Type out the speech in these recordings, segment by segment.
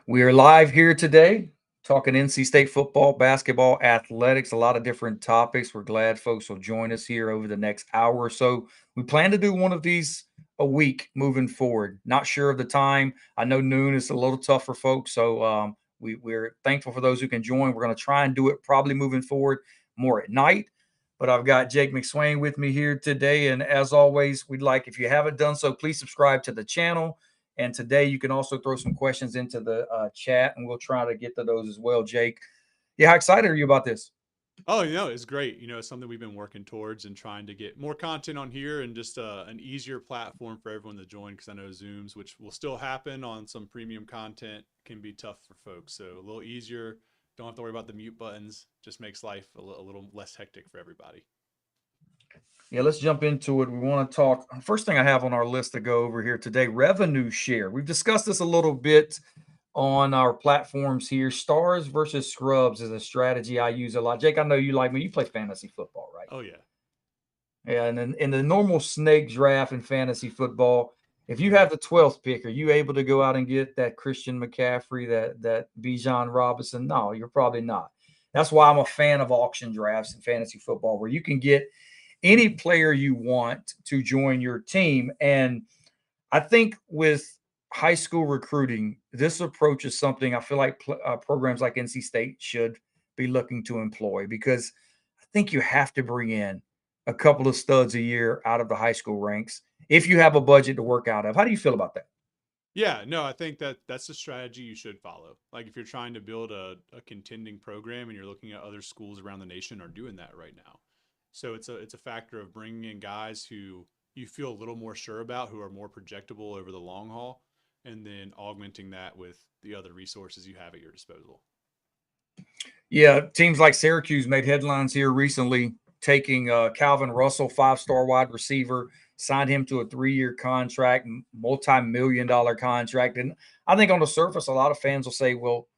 We are live here today talking NC State football, basketball, athletics, a lot of different topics. We're glad folks will join us here over the next hour or so. We plan to do one of these a week moving forward. Not sure of the time. I know noon is a little tough for folks, so we're thankful for those who can join. We're going to try and do it probably moving forward more at night. But I've got Jake McSwain with me here today. And as always, we'd like, if you haven't done so, please subscribe to the channel. And today you can also throw some questions into the chat, and we'll try to get to those as well. Jake, yeah, how excited are you about this? Oh, it's great. It's something we've been working towards and trying to get more content on here and just an easier platform for everyone to join because I know Zooms, which will still happen on some premium content, can be tough for folks. So a little easier. Don't have to worry about the mute buttons. Just makes life a little less hectic for everybody. Yeah, let's jump into it. We want to talk. First thing I have on our list to go over here today, revenue share. We've discussed this a little bit on our platforms here. Stars versus scrubs is a strategy I use a lot. Jake, I know you like me. You play fantasy football, right? Oh, yeah. Yeah, and then in the normal snake draft in fantasy football, if you have the 12th pick, are you able to go out and get that Christian McCaffrey, that Bijan Robinson? No, you're probably not. That's why I'm a fan of auction drafts in fantasy football, where you can get any player you want to join your team. And I think with high school recruiting, this approach is something I feel like programs like NC State should be looking to employ, because I think you have to bring in a couple of studs a year out of the high school ranks if you have a budget to work out of. How do you feel about that? Yeah, no, I think that's the strategy you should follow. Like if you're trying to build a contending program and you're looking at other schools around the nation are doing that right now. So it's a factor of bringing in guys who you feel a little more sure about, who are more projectable over the long haul, and then augmenting that with the other resources you have at your disposal. Yeah, teams like Syracuse made headlines here recently, taking Calvin Russell, five-star wide receiver, signed him to a 3-year contract, multi-million-dollar contract. And I think on the surface, a lot of fans will say, well,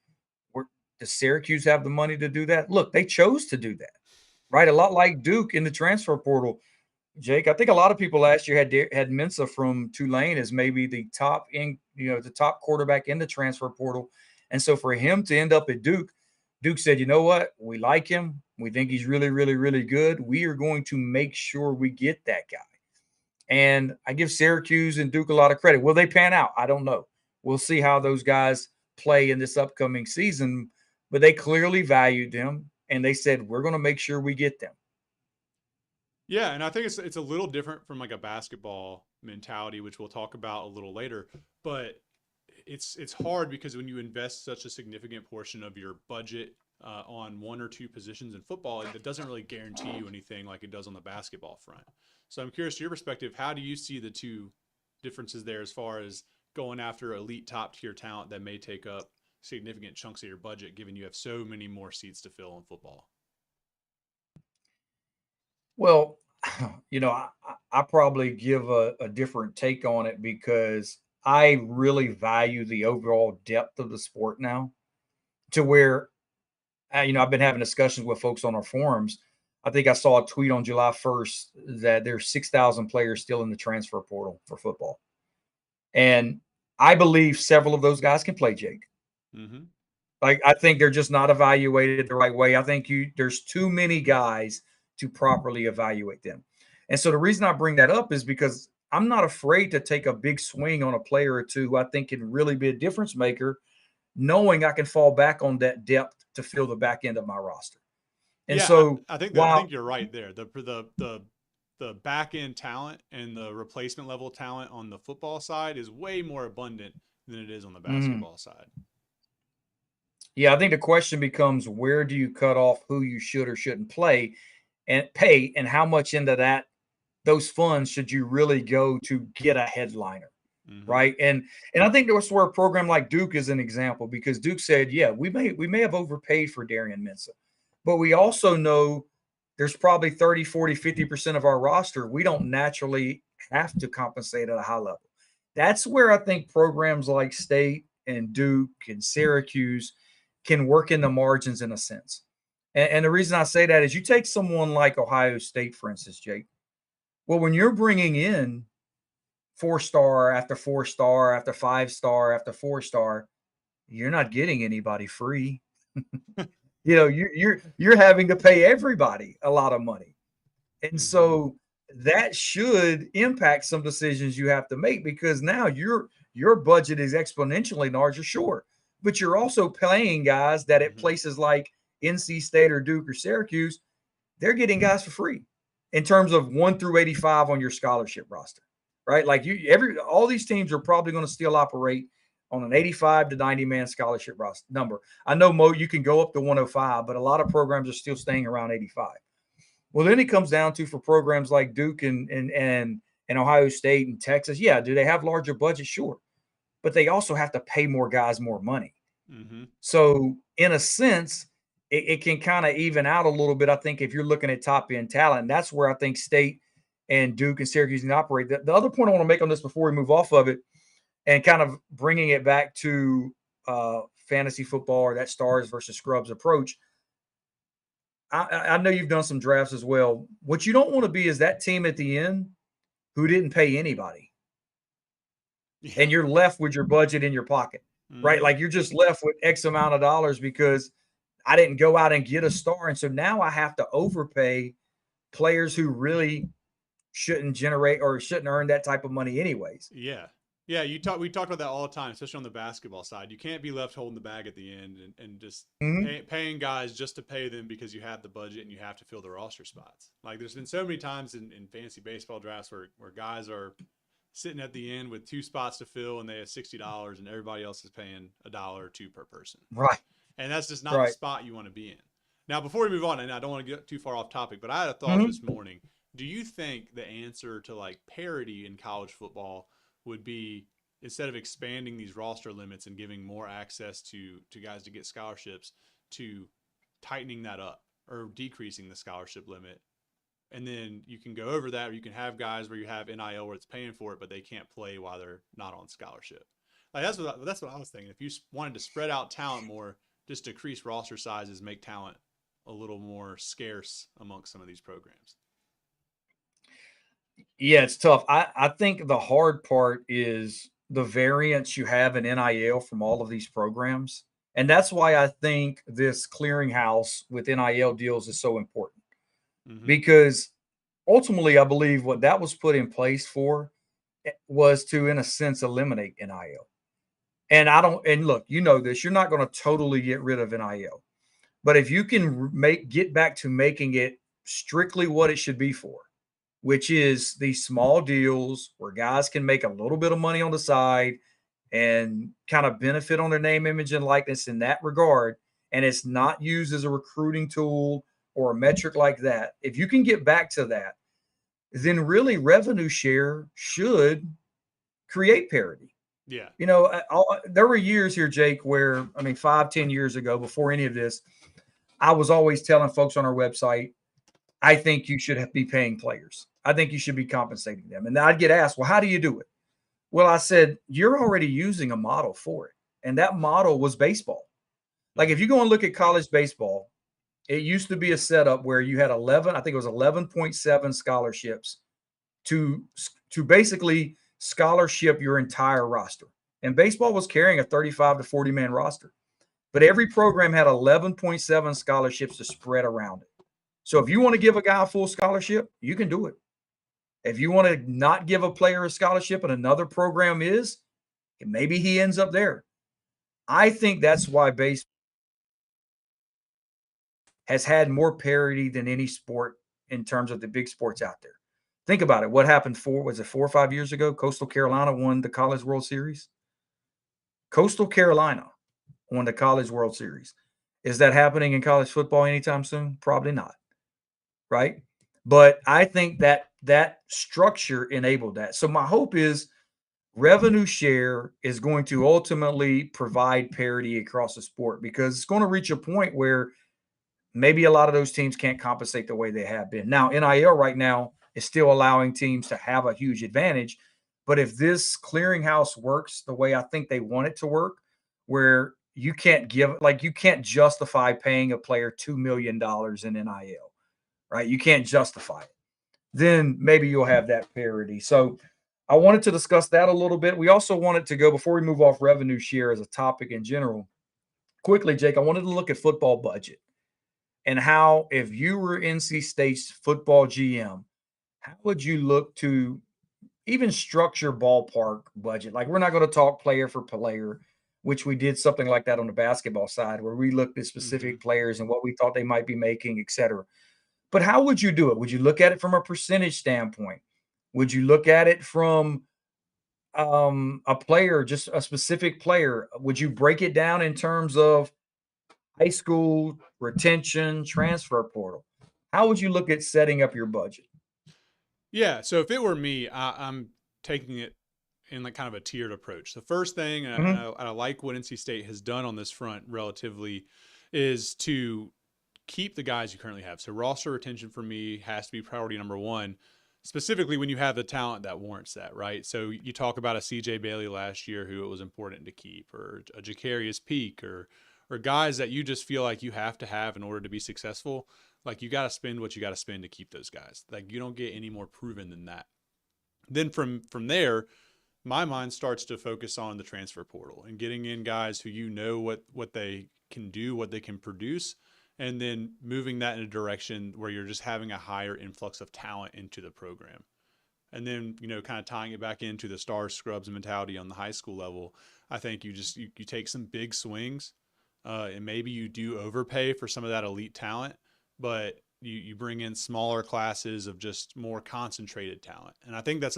does Syracuse have the money to do that? Look, they chose to do that, right? A lot like Duke in the transfer portal. Jake, I think a lot of people last year had Mensa from Tulane as maybe the top quarterback in the transfer portal, and so for him to end up at Duke, Duke said, you know what, we like him, we think he's really, really, really good. We are going to make sure we get that guy, and I give Syracuse and Duke a lot of credit. Will they pan out? I don't know. We'll see how those guys play in this upcoming season, but they clearly valued them, and they said we're going to make sure we get them. Yeah, and I think it's a little different from like a basketball mentality, which we'll talk about a little later. But it's hard because when you invest such a significant portion of your budget on one or two positions in football, it doesn't really guarantee you anything like it does on the basketball front. So I'm curious to your perspective, how do you see the two differences there as far as going after elite top tier talent that may take up significant chunks of your budget, given you have so many more seats to fill in football? Well, I probably give a different take on it because I really value the overall depth of the sport now, to where, I've been having discussions with folks on our forums. I think I saw a tweet on July 1st that there's 6,000 players still in the transfer portal for football. And I believe several of those guys can play, Jake. Mm-hmm. Like, I think they're just not evaluated the right way. I think there's too many guys to properly evaluate them. And so the reason I bring that up is because I'm not afraid to take a big swing on a player or two who I think can really be a difference maker, knowing I can fall back on that depth to fill the back end of my roster. And Yeah, so I while think you're right there. The back end talent and the replacement level talent on the football side is way more abundant than it is on the mhm. basketball side. Yeah, I think the question becomes, where do you cut off who you should or shouldn't play and pay, and how much into those funds should you really go to get a headliner, Mm-hmm. right? And I think that's where a program like Duke is an example, because Duke said, yeah, we may have overpaid for Darian Mensa, but we also know there's probably 30, 40, 50% of our roster we don't naturally have to compensate at a high level. That's where I think programs like State and Duke and Syracuse can work in the margins in a sense. And the reason I say that is, you take someone like Ohio State, for instance, Jake. Well, when you're bringing in 4-star after 4-star after 5-star after 4-star, you're not getting anybody free. You're having to pay everybody a lot of money. And Mm-hmm. so that should impact some decisions you have to make, because now your budget is exponentially larger, sure. But you're also paying guys that at Mm-hmm. places like NC State or Duke or Syracuse, they're getting guys for free in terms of 1 through 85 on your scholarship roster. Right? Like all these teams are probably going to still operate on an 85 to 90 man scholarship roster number. I know you can go up to 105, but a lot of programs are still staying around 85. Well, then it comes down to, for programs like Duke and Ohio State and Texas, yeah, do they have larger budgets? Sure. But they also have to pay more guys more money. Mm-hmm. So in a sense, it can kind of even out a little bit. I think if you're looking at top end talent, that's where I think State and Duke and Syracuse can operate. The other point I want to make on this before we move off of it, and kind of bringing it back to fantasy football, or that stars versus scrubs approach, I know you've done some drafts as well. What you don't want to be is that team at the end who didn't pay anybody, Yeah. and you're left with your budget in your pocket, right? Mm-hmm. Like you're just left with X amount of dollars because I didn't go out and get a star. And so now I have to overpay players who really shouldn't generate or shouldn't earn that type of money anyways. Yeah. Yeah, we talked about that all the time, especially on the basketball side. You can't be left holding the bag at the end and just Mm-hmm. paying guys just to pay them because you have the budget and you have to fill the roster spots. Like there's been so many times in fantasy baseball drafts where guys are sitting at the end with 2 spots to fill and they have $60 and everybody else is paying $1 or 2 per person. Right. And that's just not the Right. spot you want to be in. Now, before we move on, and I don't want to get too far off topic, but I had a thought Mm-hmm. this morning. Do you think the answer to like parity in college football would be, instead of expanding these roster limits and giving more access to guys to get scholarships, to tightening that up or decreasing the scholarship limit? And then you can go over that, or you can have guys where you have NIL where it's paying for it, but they can't play while they're not on scholarship. Like that's what I was thinking. If you wanted to spread out talent more, just decrease roster sizes, make talent a little more scarce amongst some of these programs. Yeah, it's tough. I think the hard part is the variance you have in NIL from all of these programs. And that's why I think this clearinghouse with NIL deals is so important, Mm-hmm. because ultimately, I believe what that was put in place for was to, in a sense, eliminate NIL. And look, you know this, you're not going to totally get rid of NIL, but if you can get back to making it strictly what it should be for, which is these small deals where guys can make a little bit of money on the side and kind of benefit on their name, image, and likeness in that regard, and it's not used as a recruiting tool or a metric like that. If you can get back to that, then really revenue share should create parity. Yeah. There were years here, Jake, where, I mean, 5-10 years ago, before any of this, I was always telling folks on our website, I think you should be paying players. I think you should be compensating them. And I'd get asked, well, how do you do it? Well, I said, you're already using a model for it. And that model was baseball. Like if you go and look at college baseball, it used to be a setup where you had 11, I think it was 11.7 scholarships to basically scholarship your entire roster. And baseball was carrying a 35 to 40 man roster. But every program had 11.7 scholarships to spread around it. So if you want to give a guy a full scholarship, you can do it. If you want to not give a player a scholarship and another program is, maybe he ends up there. I think that's why baseball has had more parity than any sport in terms of the big sports out there. Think about it. What happened 4 or 5 years ago? Coastal Carolina won the College World Series. Coastal Carolina won the College World Series. Is that happening in college football anytime soon? Probably not. Right? But I think that structure enabled that. So my hope is revenue share is going to ultimately provide parity across the sport, because it's going to reach a point where maybe a lot of those teams can't compensate the way they have been. Now, NIL right now is still allowing teams to have a huge advantage. But if this clearinghouse works the way I think they want it to work, where you can't justify paying a player $2 million in NIL, right? You can't justify it. Then maybe you'll have that parity. So I wanted to discuss that a little bit. We also wanted to go, before we move off revenue share as a topic in general, quickly, Jake, I wanted to look at football budget and how, if you were NC State's football GM, how would you look to even structure ballpark budget? Like, we're not going to talk player for player, which we did something like that on the basketball side, where we looked at Mm-hmm. specific players and what we thought they might be making, et cetera. But how would you do it? Would you look at it from a percentage standpoint? Would you look at it from a player, just a specific player? Would you break it down in terms of high school, retention, transfer portal? How would you look at setting up your budget? Yeah. So if it were me, I'm taking it in like kind of a tiered approach. The first thing, Mhm. I like what NC State has done on this front relatively, is to keep the guys you currently have. So roster retention for me has to be priority number one, specifically when you have the talent that warrants that, right? So you talk about a CJ Bailey last year who it was important to keep, or a Jacarius Peak, or guys that you just feel like you have to have in order to be successful. Like, you got to spend what you got to spend to keep those guys. Like, you don't get any more proven than that. Then from there, my mind starts to focus on the transfer portal and getting in guys who what they can do, what they can produce, and then moving that in a direction where you're just having a higher influx of talent into the program. And then, kind of tying it back into the stars scrubs mentality on the high school level, I think you take some big swings, and maybe you do overpay for some of that elite talent, but you bring in smaller classes of just more concentrated talent. And I think that's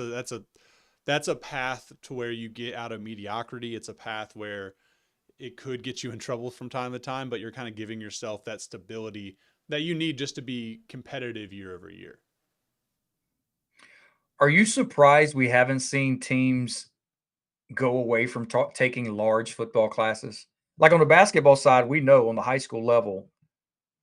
a path to where you get out of mediocrity. It's a path where it could get you in trouble from time to time, but you're kind of giving yourself that stability that you need just to be competitive year over year. Are you surprised we haven't seen teams go away from taking large football classes? Like on the basketball side, we know on the high school level,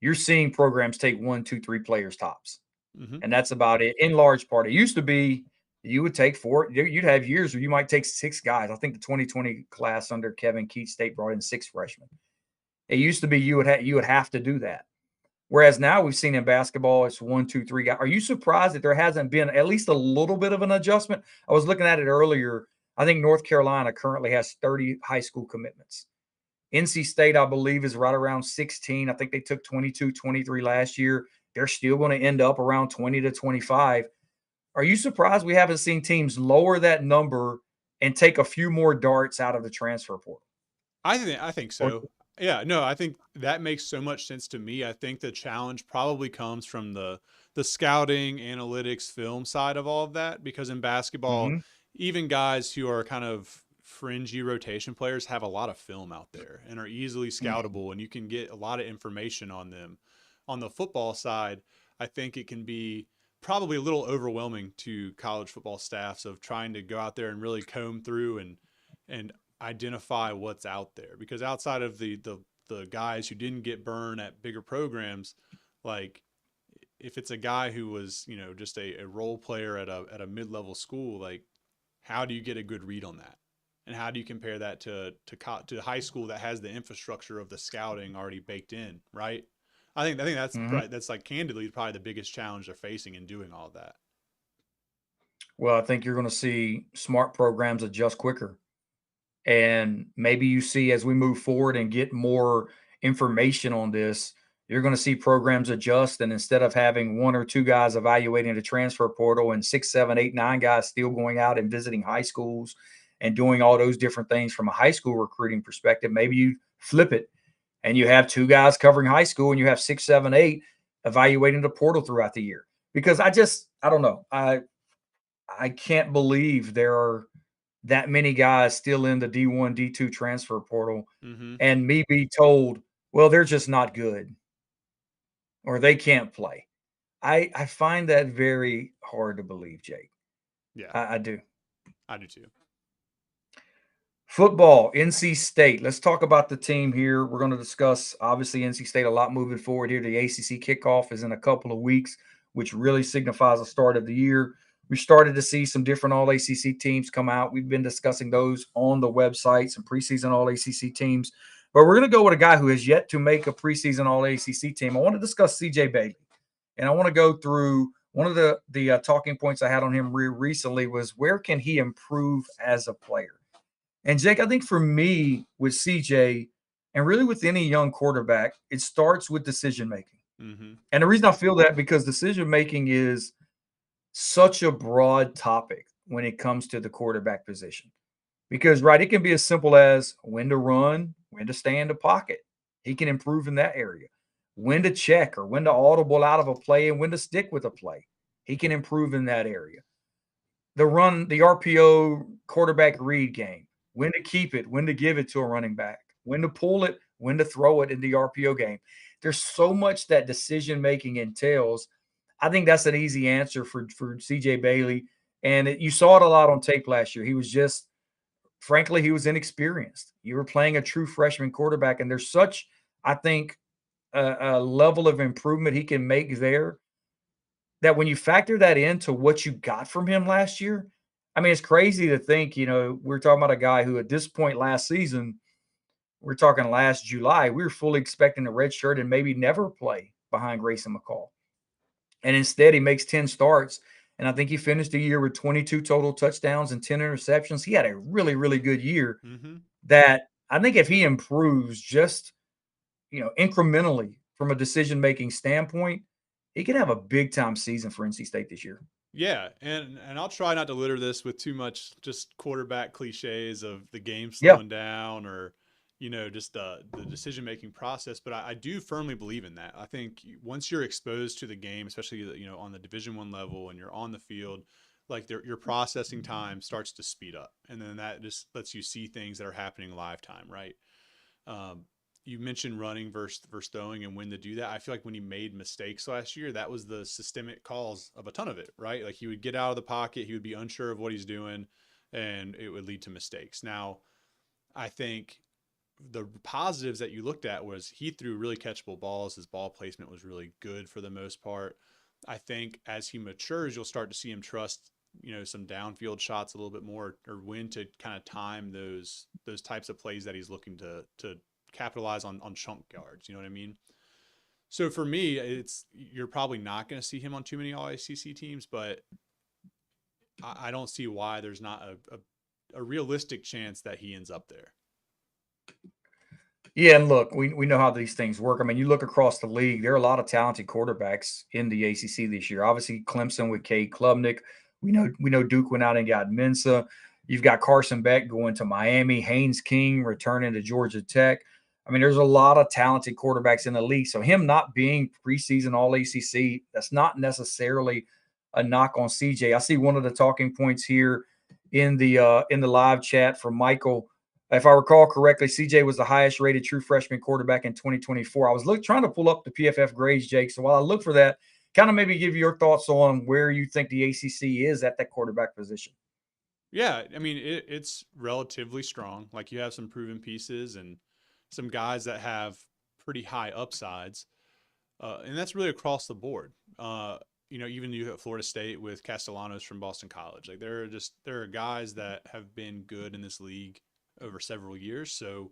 you're seeing programs take one, two, three players tops, Mm-hmm. and that's about it. In large part, it used to be you would take four. You'd have years where you might take six guys. I think the 2020 class under Kevin Keatts State brought in six freshmen. It used to be you would have to do that. Whereas now we've seen in basketball, it's one, two, three guys. Are you surprised that there hasn't been at least a little bit of an adjustment? I was looking at it earlier. I think North Carolina currently has 30 high school commitments. NC State, I believe, is right around 16. I think they took 22, 23 last year. They're still going to end up around 20 to 25. Are you surprised we haven't seen teams lower that number and take a few more darts out of the transfer portal? I think Or so. Yeah, no, I think that makes so much sense to me. I think the challenge probably comes from the scouting, analytics, film side of all of that, because in basketball, Mhm. even guys who are kind of fringy rotation players have a lot of film out there and are easily Mhm. scoutable, and you can get a lot of information on them. On the football side, I think it can be probably a little overwhelming to college football staffs of trying to go out there and really comb through and identify what's out there, because outside of the guys who didn't get burned at bigger programs, like, if it's a guy who was, just a role player at a mid-level school, like, how do you get a good read on that, and how do you compare that to high school that has the infrastructure of the scouting already baked in, right? I think Mhm. that's like, candidly, probably the biggest challenge they're facing in doing all of that. Well, I think you're going to see smart programs adjust quicker. And maybe you see as we move forward and get more information on this, you're going to see programs adjust. And instead of having one or two guys evaluating the transfer portal and six, seven, eight, nine guys still going out and visiting high schools and doing all those different things from a high school recruiting perspective, maybe you flip it and you have two guys covering high school and you have six, seven, eight evaluating the portal throughout the year. Because I don't know. I can't believe there are that many guys still in the D1, D2 transfer portal, Mm-hmm. and me be told, well, they're just not good or they can't play. I find that very hard to believe, Jake. Yeah, I do. I do too. Football, NC State. Let's talk about the team here. We're going to discuss, obviously, NC State a lot moving forward here. The ACC kickoff is in a couple of weeks, which really signifies the start of the year. We started to see some different All ACC teams come out. We've been discussing those on the website, some preseason All ACC teams. But we're going to go with a guy who has yet to make a preseason All ACC team. I want to discuss CJ Bailey, and I want to go through one of the talking points I had on him recently was where can he improve as a player? And Jake, I think for me with CJ and really with any young quarterback, it starts with decision making. Mm-hmm. And the reason I feel that because decision making is such a broad topic when it comes to the quarterback position. Because, right, it can be as simple as when to run, when to stay in the pocket. He can improve in that area. When to check or when to audible out of a play and when to stick with a play. He can improve in that area. The RPO quarterback read game, when to keep it, when to give it to a running back, when to pull it, when to throw it in the RPO game. There's so much that decision making entails. I think that's an easy answer for CJ Bailey. And you saw it a lot on tape last year. He was just, frankly, he was inexperienced. You were playing a true freshman quarterback, and there's such, I think, a level of improvement he can make there that when you factor that into what you got from him last year, I mean, it's crazy to think, we're talking about a guy who at this point last season, we're talking last July, we were fully expecting a red shirt and maybe never play behind Grayson McCall. And instead, he makes 10 starts. And I think he finished the year with 22 total touchdowns and 10 interceptions. He had a really, really good year Mm-hmm. that I think if he improves just, incrementally from a decision-making standpoint, he could have a big-time season for NC State this year. Yeah, and I'll try not to litter this with too much just quarterback cliches of the game Yeah. slowing down or just the decision making process. But I do firmly believe in that. I think once you're exposed to the game, especially on the Division I level, and you're on the field, like your processing time starts to speed up, and then that just lets you see things that are happening live time, right? Um, you mentioned running versus throwing and when to do that. I feel like when he made mistakes last year, that was the systemic cause of a ton of it, right? Like he would get out of the pocket, he would be unsure of what he's doing, and it would lead to mistakes. Now, I think the positives that you looked at was he threw really catchable balls. His ball placement was really good for the most part. I think as he matures, you'll start to see him trust, some downfield shots a little bit more, or when to kind of time those types of plays that he's looking to capitalize on chunk yards. You know what I mean? So for me, you're probably not going to see him on too many All ACC teams, but I don't see why there's not a realistic chance that he ends up there. Yeah, and look, we know how these things work. I mean, you look across the league, there are a lot of talented quarterbacks in the ACC this year. Obviously, Clemson with Cade Klubnik. We know Duke went out and got Mensa. You've got Carson Beck going to Miami, Haynes King returning to Georgia Tech. I mean, there's a lot of talented quarterbacks in the league. So him not being preseason All ACC, that's not necessarily a knock on CJ. I see one of the talking points here in the live chat from Michael. If I recall correctly, CJ was the highest rated true freshman quarterback in 2024. I was trying to pull up the PFF grades, Jake. So while I look for that, kind of maybe give you your thoughts on where you think the ACC is at that quarterback position. Yeah, I mean it's relatively strong. Like you have some proven pieces and some guys that have pretty high upsides, and that's really across the board. Even you at Florida State with Castellanos from Boston College. Like there are guys that have been good in this league over several years. So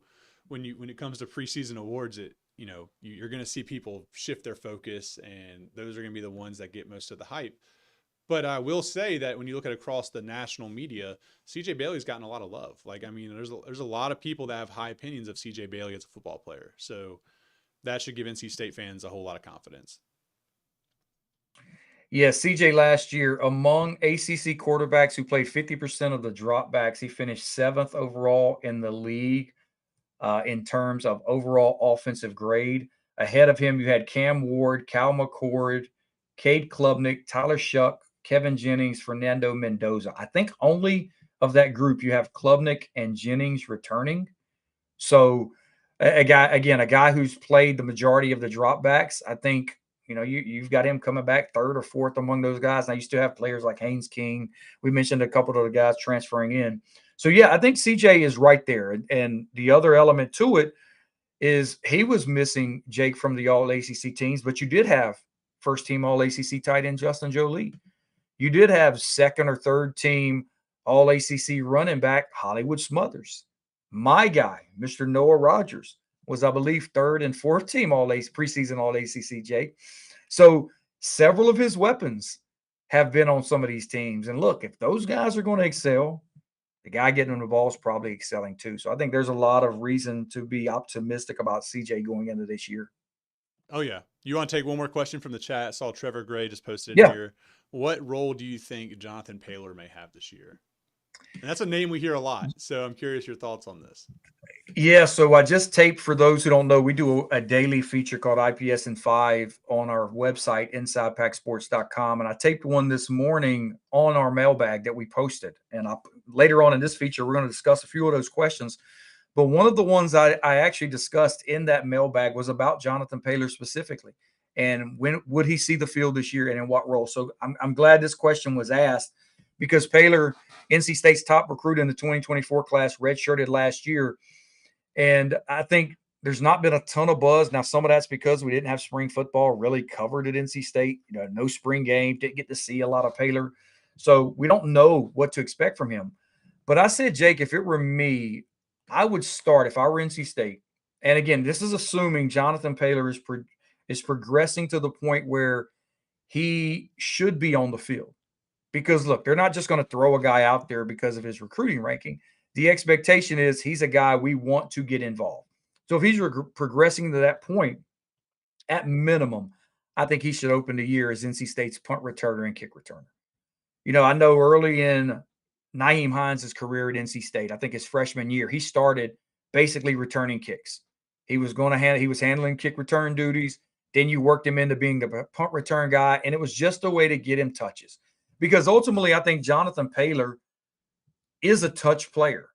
when it comes to preseason awards, you're going to see people shift their focus, and those are going to be the ones that get most of the hype. But I will say that when you look at across the national media, CJ Bailey's gotten a lot of love. Like, I mean, there's a lot of people that have high opinions of CJ Bailey as a football player. So that should give NC State fans a whole lot of confidence. Yeah, CJ last year, among ACC quarterbacks who played 50% of the dropbacks, he finished 7th overall in the league in terms of overall offensive grade. Ahead of him, you had Cam Ward, Cal McCord, Cade Klubnik, Tyler Shuck, Kevin Jennings, Fernando Mendoza. I think only of that group you have Klubnik and Jennings returning. So a guy who's played the majority of the dropbacks. I think you've got him coming back 3rd or 4th among those guys. Now you still have players like Haynes King. We mentioned a couple of the guys transferring in. So yeah, I think CJ is right there. And the other element to it is he was missing Jake from the All ACC teams, but you did have first team All ACC tight end Justin Jolie. You did have second or third team All ACC running back Hollywood Smothers. My guy, Mr. Noah Rogers, was, I believe, 3rd and 4th team preseason All ACC, Jake. So several of his weapons have been on some of these teams. And look, if those guys are going to excel, the guy getting them the ball is probably excelling too. So I think there's a lot of reason to be optimistic about CJ going into this year. Oh yeah. You want to take one more question from the chat? I saw Trevor Gray just posted in Yeah. here. What role do you think Jonathan Paylor may have this year? And that's a name we hear a lot. So I'm curious your thoughts on this. Yeah, so I just taped, for those who don't know, we do a daily feature called IPS in 5 on our website, InsidePackSports.com. And I taped one this morning on our mailbag that we posted. And later on in this feature, we're going to discuss a few of those questions. But one of the ones I actually discussed in that mailbag was about Jonathan Paylor specifically. And when would he see the field this year and in what role? So I'm glad this question was asked, because Paylor, NC State's top recruit in the 2024 class, redshirted last year. And I think there's not been a ton of buzz. Now, some of that's because we didn't have spring football really covered at NC State. No spring game, didn't get to see a lot of Paylor. So we don't know what to expect from him. But I said, Jake, if it were me, I would start if I were NC State. And again, this is assuming Jonathan Paylor is progressing to the point where he should be on the field. Because look, they're not just going to throw a guy out there because of his recruiting ranking. The expectation is he's a guy we want to get involved. So if he's progressing to that point, at minimum, I think he should open the year as NC State's punt returner and kick returner. I know early in Nyheim Hines' career at NC State, I think his freshman year, he started basically returning kicks. He was handling kick return duties. Then you worked him into being the punt return guy, and it was just a way to get him touches. Because ultimately, I think Jonathan Paylor is a touch player.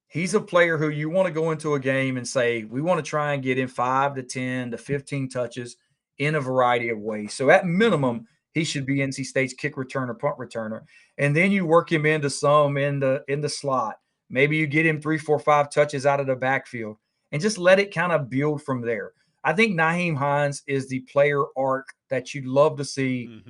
He's a player who you want to go into a game and say, we want to try and get him 5 to 10 to 15 touches in a variety of ways. So at minimum, he should be NC State's kick returner, punt returner. And then you work him into some in the slot. Maybe you get him 3, 4, 5 touches out of the backfield and just let it kind of build from there. I think Nyheim Hines is the player arc that you'd love to see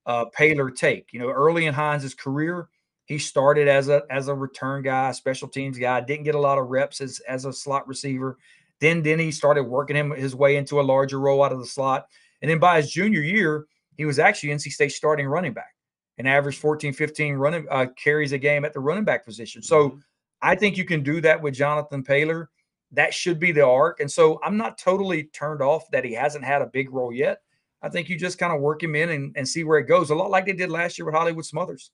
Paylor take. Early in Hines' career, he started as a return guy, special teams guy, didn't get a lot of reps as a slot receiver. Then he started working his way into a larger role out of the slot. And then by his junior year, he was actually NC State starting running back and averaged 14, 15 carries a game at the running back position. So I think you can do that with Jonathan Paylor. That should be the arc. And so I'm not totally turned off that he hasn't had a big role yet. I think you just kind of work him in and see where it goes, a lot like they did last year with Hollywood Smothers.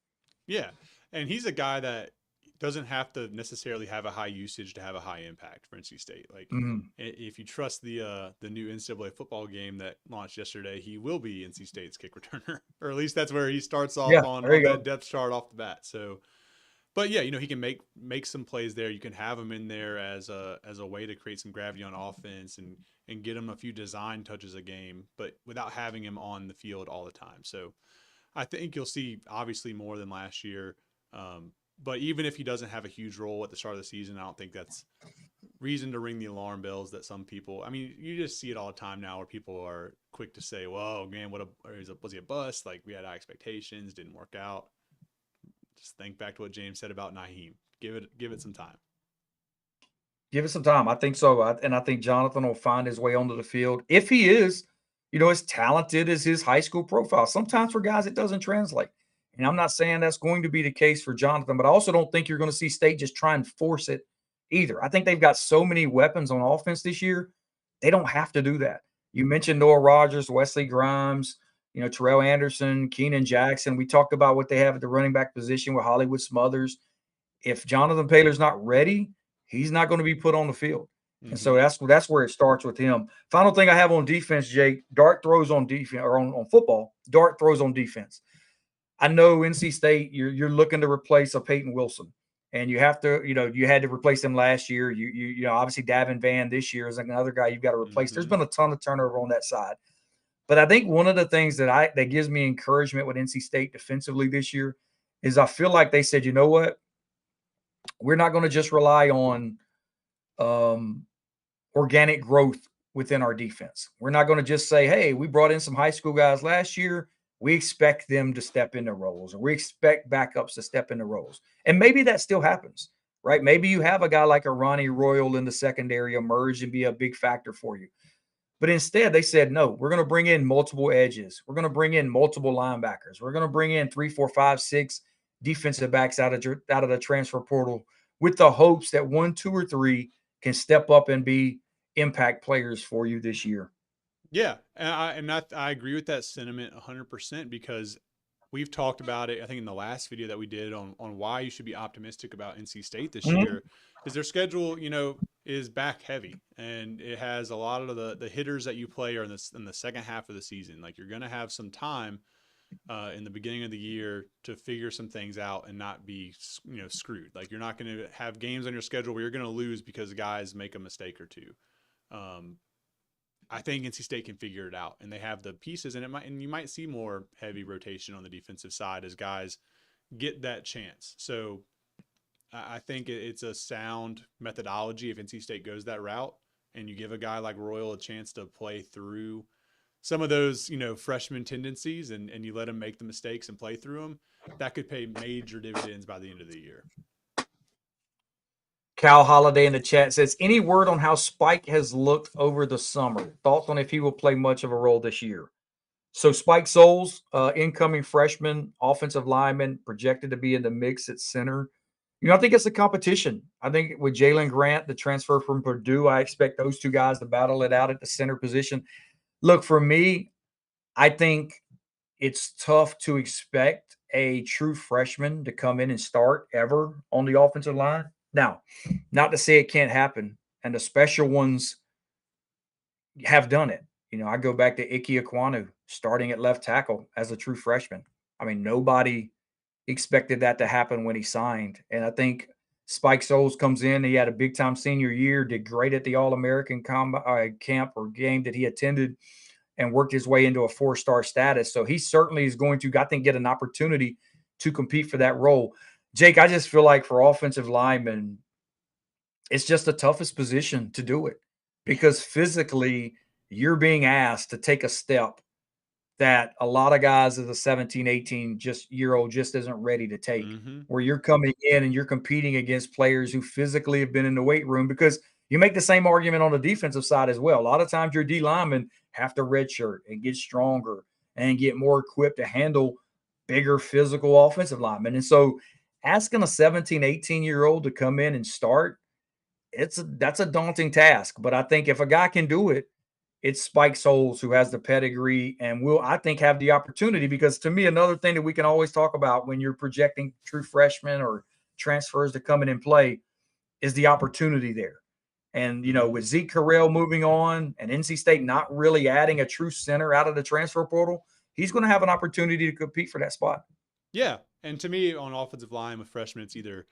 Yeah. And he's a guy that doesn't have to necessarily have a high usage to have a high impact for NC State. Like if you trust the new NCAA football game that launched yesterday, he will be NC State's kick returner, or at least that's where he starts off on that depth chart off the bat. So, but yeah, he can make some plays there. You can have him in there as a way to create some gravity on offense and get him a few design touches a game, but without having him on the field all the time. So I think you'll see obviously more than last year. But even if he doesn't have a huge role at the start of the season, I don't think that's reason to ring the alarm bells that some people, I mean, you just see it all the time now where people are quick to say, whoa, man, was he a bust? Like, we had high expectations, didn't work out. Just think back to what James said about Nyheim. Give it some time. Give it some time. I think so. And I think Jonathan will find his way onto the field. If he is, as talented as his high school profile. Sometimes for guys, it doesn't translate. And I'm not saying that's going to be the case for Jonathan, but I also don't think you're going to see State just try and force it either. I think they've got so many weapons on offense this year, they don't have to do that. You mentioned Noah Rogers, Wesley Grimes, Terrell Anderson, Keenan Jackson. We talked about what they have at the running back position with Hollywood Smothers. If Jonathan Paylor's not ready, he's not going to be put on the field. And so that's where it starts with him. Final thing I have on defense, Jake, dart throws on defense, or on football, dart throws on defense. I know NC State, you're looking to replace a Peyton Wilson, and you have to, you had to replace him last year. You obviously Davin Van this year is another guy you've got to replace. There's been a ton of turnover on that side, but I think one of the things that gives me encouragement with NC State defensively this year is I feel like they said, you know what, we're not going to just rely on organic growth within our defense. We're not going to just say, hey, we brought in some high school guys last year. We expect them to step into roles, or we expect backups to step into roles. And maybe that still happens, right? Maybe you have a guy like a Ronnie Royal in the secondary emerge and be a big factor for you. But instead, they said, no, we're going to bring in multiple edges. We're going to bring in multiple linebackers. We're going to bring in 3, 4, 5, 6 defensive backs out of the transfer portal with the hopes that 1, 2, or 3 can step up and be impact players for you this year. Yeah, I agree with that sentiment 100% because we've talked about it. I think in the last video that we did on why you should be optimistic about NC State this Mm-hmm. year, is their schedule, is back heavy, and it has a lot of the hitters that you play are in the second half of the season. Like you're going to have some time in the beginning of the year to figure some things out and not be screwed. Like you're not going to have games on your schedule where you're going to lose because guys make a mistake or two. I think NC State can figure it out, and they have the pieces, and you might see more heavy rotation on the defensive side as guys get that chance. So I think it's a sound methodology if NC State goes that route, and you give a guy like Royal a chance to play through some of those freshman tendencies, and you let him make the mistakes and play through them. That could pay major dividends by the end of the year. Cal Holiday in the chat says, any word on how Spike has looked over the summer? Thoughts on if he will play much of a role this year? So Spike Souls, incoming freshman, offensive lineman, projected to be in the mix at center. I think it's a competition. I think with Jalen Grant, the transfer from Purdue, I expect those two guys to battle it out at the center position. Look, for me, I think it's tough to expect a true freshman to come in and start ever on the offensive line. Now, not to say it can't happen, and the special ones have done it. I go back to Ike Ekwonu starting at left tackle as a true freshman. I mean, nobody expected that to happen when he signed. And I think Spike Souls comes in. He had a big time senior year, did great at the All American camp or game that he attended, and worked his way into a 4-star status. So he certainly is going to, I think, get an opportunity to compete for that role. Jake, I just feel like for offensive linemen, it's just the toughest position to do it because physically you're being asked to take a step that a lot of guys as a 17, 18 year old just isn't ready to take, where you're coming in and you're competing against players who physically have been in the weight room, because you make the same argument on the defensive side as well. A lot of times your D linemen have to redshirt and get stronger and get more equipped to handle bigger physical offensive linemen. And so asking a 17, 18-year-old to come in and start, that's a daunting task. But I think if a guy can do it, it's Spike Souls who has the pedigree and will, I think, have the opportunity. Because to me, another thing that we can always talk about when you're projecting true freshmen or transfers to come in and play is the opportunity there. And, with Zeke Correll moving on and NC State not really adding a true center out of the transfer portal, he's going to have an opportunity to compete for that spot. Yeah. And to me, on offensive line with freshmen, it's either,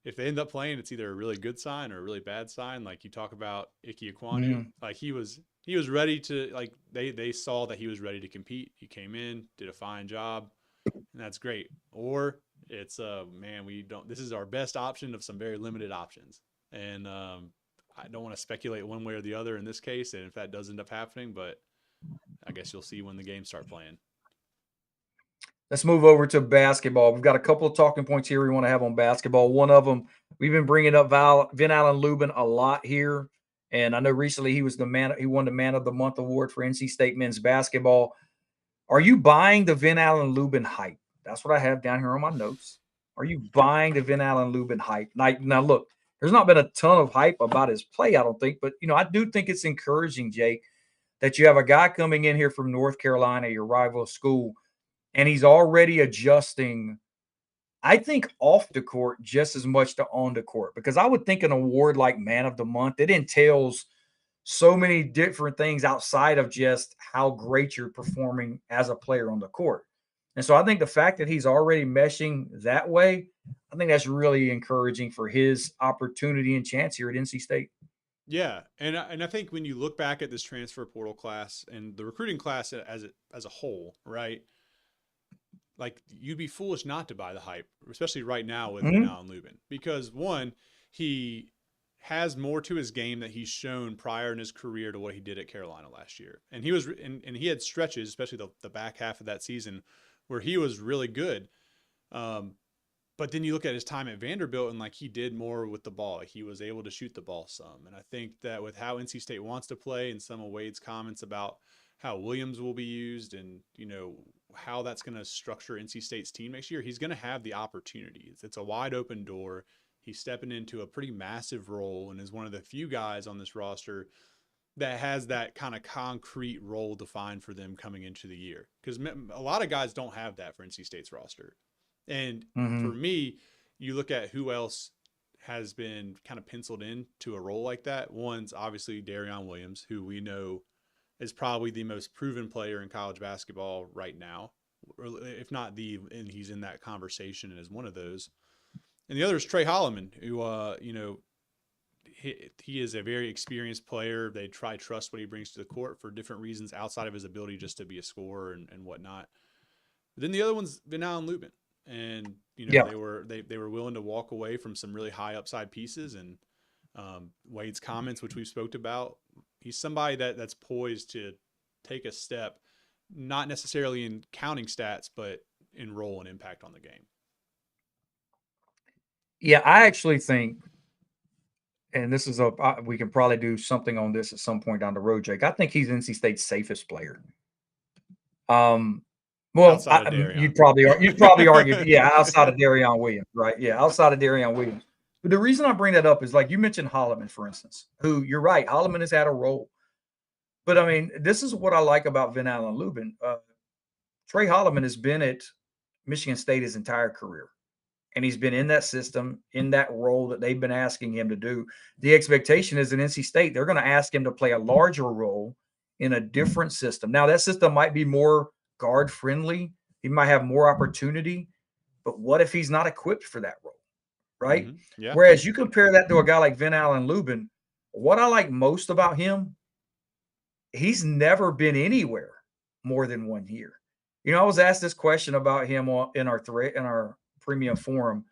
if they end up playing, it's either a really good sign or a really bad sign. Like you talk about Ike Ekwonu, like he was ready to, like they saw that he was ready to compete. He came in, did a fine job, and that's great. Or it's man, this is our best option of some very limited options. And I don't want to speculate one way or the other in this case, and if that does end up happening, but I guess you'll see when the games start playing. Let's move over to basketball. We've got a couple of talking points here we want to have on basketball. One of them, we've been bringing up Vin Allen Lubin a lot here. And I know recently he won the Man of the Month award for NC State men's basketball. Are you buying the Vin Allen Lubin hype? That's what I have down here on my notes. Are you buying the Vin Allen Lubin hype? Now look, there's not been a ton of hype about his play, I don't think. But, I do think it's encouraging, Jake, that you have a guy coming in here from North Carolina, your rival school, and he's already adjusting, I think, off the court just as much to on the court. Because I would think an award like Man of the Month, it entails so many different things outside of just how great you're performing as a player on the court. And so I think the fact that he's already meshing that way, I think that's really encouraging for his opportunity and chance here at NC State. Yeah, and I think when you look back at this transfer portal class and the recruiting class as a whole, right? Like you'd be foolish not to buy the hype, especially right now with Vin Allen Lubin, because one, he has more to his game that he's shown prior in his career to what he did at Carolina last year, and he had stretches, especially the back half of that season, where he was really good. But then you look at his time at Vanderbilt and like he did more with the ball. Like, he was able to shoot the ball some. And I think that with how NC State wants to play and some of Wade's comments about how Williams will be used and, you know, how that's going to structure NC State's team next year, he's going to have the opportunities. It's a wide open door. He's stepping into a pretty massive role and is one of the few guys on this roster that has that kind of concrete role defined for them coming into the year. Because a lot of guys don't have that for NC State's roster. And for me, you look at who else has been kind of penciled in to a role like that. One's obviously Darion Williams, who we know is probably the most proven player in college basketball right now, or if not and he's in that conversation and is one of those. And the other is Trey Holloman, who, you know, he is a very experienced player. They trust what he brings to the court for different reasons outside of his ability just to be a scorer and whatnot. But then the other one's Valen Hype. And, you know, they were willing to walk away from some really high upside pieces. And Wade's comments, which we've spoke about, he's somebody that's poised to take a step, not necessarily in counting stats, but in role and impact on the game. Yeah, I actually think, and this is we can probably do something on this at some point down the road, Jake. I think he's NC State's safest player. Well, you'd probably argue, yeah, outside of Darion Williams, right? Yeah, outside of Darion Williams. But the reason I bring that up is like you mentioned Holloman, for instance, who you're right, Holloman has had a role. But I mean, this is what I like about Valen Hype. Trey Holloman has been at Michigan State his entire career. And he's been in that system, in that role that they've been asking him to do. The expectation is in NC State, they're going to ask him to play a larger role in a different system. Now, that system might be more guard friendly. He might have more opportunity, but what if he's not equipped for that role, right? Yeah. Whereas you compare that to a guy like Valen Hype, what I like most about him, he's never been anywhere more than 1 year. You know, I was asked this question about him in our premium forum.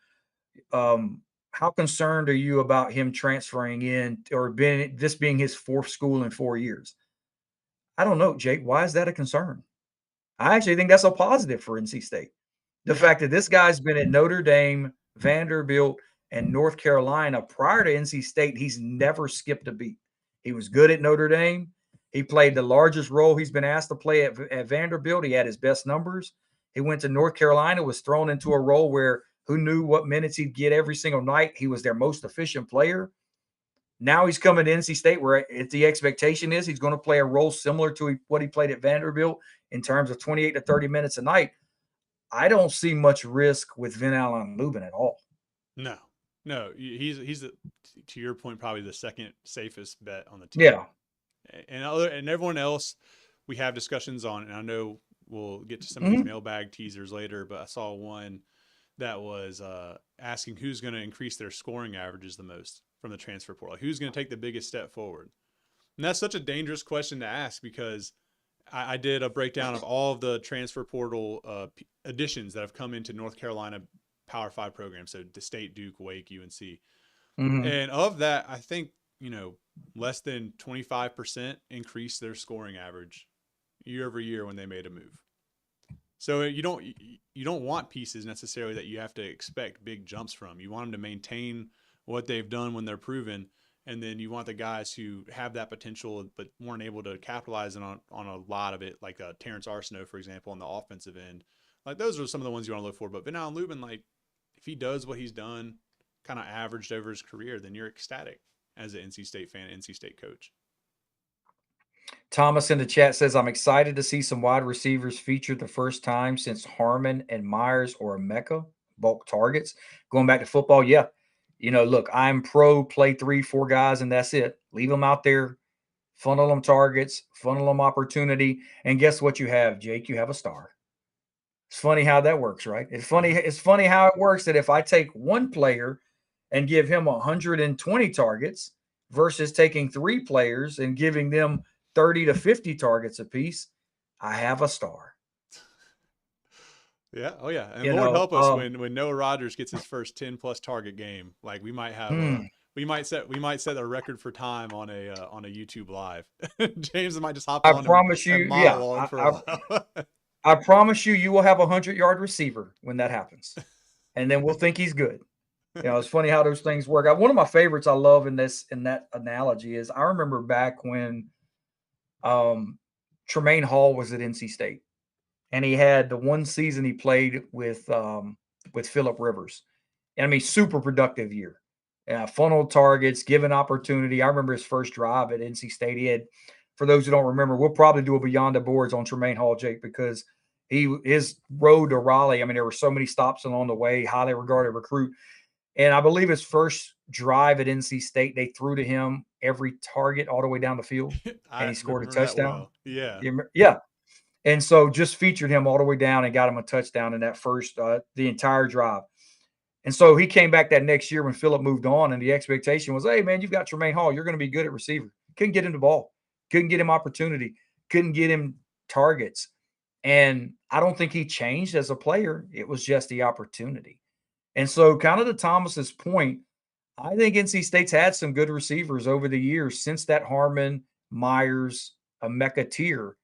How concerned are you about him transferring in or this being his fourth school in 4 years? I don't know, Jake. Why is that a concern? I actually think that's a positive for NC State. The fact that this guy's been at Notre Dame, Vanderbilt, and North Carolina prior to NC State, he's never skipped a beat. He was good at Notre Dame. He played the largest role he's been asked to play at Vanderbilt. He had his best numbers. He went to North Carolina, was thrown into a role where who knew what minutes he'd get every single night. He was their most efficient player. Now he's coming to NC State where the expectation is he's going to play a role similar to what he played at Vanderbilt in terms of 28 to 30 minutes a night. I don't see much risk with Valen Hype at all. No, he's to your point, probably the second safest bet on the team. Yeah, and everyone else we have discussions on, and I know we'll get to some of these mailbag teasers later, but I saw one that was asking who's going to increase their scoring averages the most from the transfer portal. Who's going to take the biggest step forward? And that's such a dangerous question to ask because I did a breakdown of all of the transfer portal additions that have come into North Carolina Power 5 programs. So the State, Duke, Wake, UNC. And of that, I think, you know, less than 25% increased their scoring average year over year when they made a move. So you don't want pieces necessarily that you have to expect big jumps from. You want them to maintain what they've done when they're proven, and then you want the guys who have that potential but weren't able to capitalize on a lot of it, like Terrence Arsenault, for example, on the offensive end. Like those are some of the ones you want to look for. But Valen Hype, like if he does what he's done, kind of averaged over his career, then you're ecstatic as an NC State fan, NC State coach. Thomas in the chat says, I'm excited to see some wide receivers featured the first time since Harmon and Myers or Mecca bulk targets. Going back to football, yeah. You know, look, I'm pro play 3-4 guys and that's it. Leave them out there, funnel them targets, funnel them opportunity. And guess what you have, Jake? You have a star. It's funny how that works, right? It's funny how it works that if I take one player and give him 120 targets versus taking 3 players and giving them 30 to 50 targets apiece, I have a star. Yeah. Oh yeah. And Lord help us when Noah Rogers gets his first 10+ target game. Like we might have we might set a record for time on a YouTube live. James might just hop on. I promise you, for a while. I promise you will have a 100-yard receiver when that happens. and then we'll think he's good. It's funny how those things work. One of my favorites I love in that analogy is I remember back when Tremaine Hall was at NC State, and he had the one season he played with Phillip Rivers. And I mean, super productive year. Funneled targets, given opportunity. I remember his first drive at NC State. He had, for those who don't remember, we'll probably do a Beyond the Boards on Tremaine Hall, Jake, because his road to Raleigh, I mean, there were so many stops along the way, highly regarded recruit. And I believe his first drive at NC State, they threw to him every target all the way down the field, and I he scored a remember that touchdown. well. Yeah. Yeah. And so just featured him all the way down and got him a touchdown in that first, the entire drive. And so he came back that next year when Phillip moved on, and the expectation was, hey, man, you've got Tremaine Hall. You're going to be good at receiver. Couldn't get him the ball. Couldn't get him opportunity. Couldn't get him targets. And I don't think he changed as a player. It was just the opportunity. And so kind of to Thomas's point, I think NC State's had some good receivers over the years since that Harmon, Myers, Emeka tier,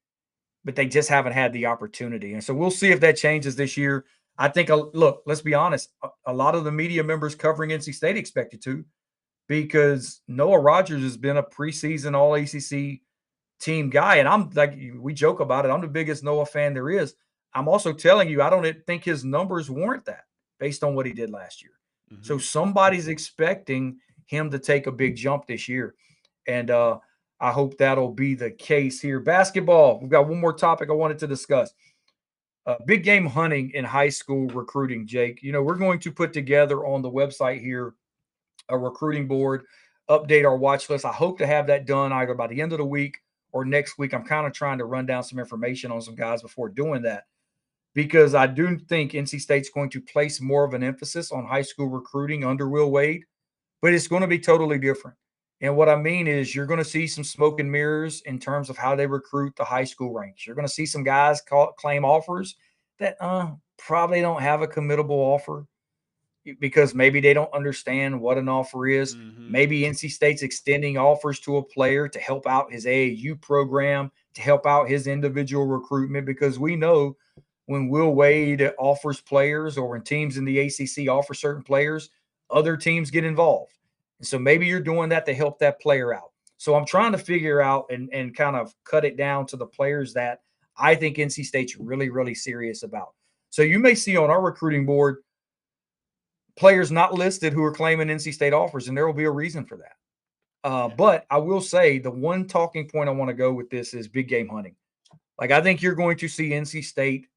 but they just haven't had the opportunity. And so we'll see if that changes this year. I think, look, let's be honest, a lot of the media members covering NC State expected to, because Noah Rogers has been a preseason All ACC team guy. And I'm like, we joke about it, I'm the biggest Noah fan there is. I'm also telling you, I don't think his numbers warrant that based on what he did last year. Mm-hmm. So somebody's expecting him to take a big jump this year. And I hope that'll be the case here. Basketball, we've got one more topic I wanted to discuss. Big game hunting in high school recruiting, Jake. We're going to put together on the website here a recruiting board, update our watch list. I hope to have that done either by the end of the week or next week. I'm kind of trying to run down some information on some guys before doing that, because I do think NC State's going to place more of an emphasis on high school recruiting under Will Wade, but it's going to be totally different. And what I mean is you're going to see some smoke and mirrors in terms of how they recruit the high school ranks. You're going to see some guys claim offers that probably don't have a committable offer because maybe they don't understand what an offer is. Mm-hmm. Maybe NC State's extending offers to a player to help out his AAU program, to help out his individual recruitment, because we know when Will Wade offers players or when teams in the ACC offer certain players, other teams get involved. And so maybe you're doing that to help that player out. So I'm trying to figure out and kind of cut it down to the players that I think NC State's really, really serious about. So you may see on our recruiting board players not listed who are claiming NC State offers, and there will be a reason for that. But I will say the one talking point I want to go with this is big game hunting. Like, I think you're going to see NC State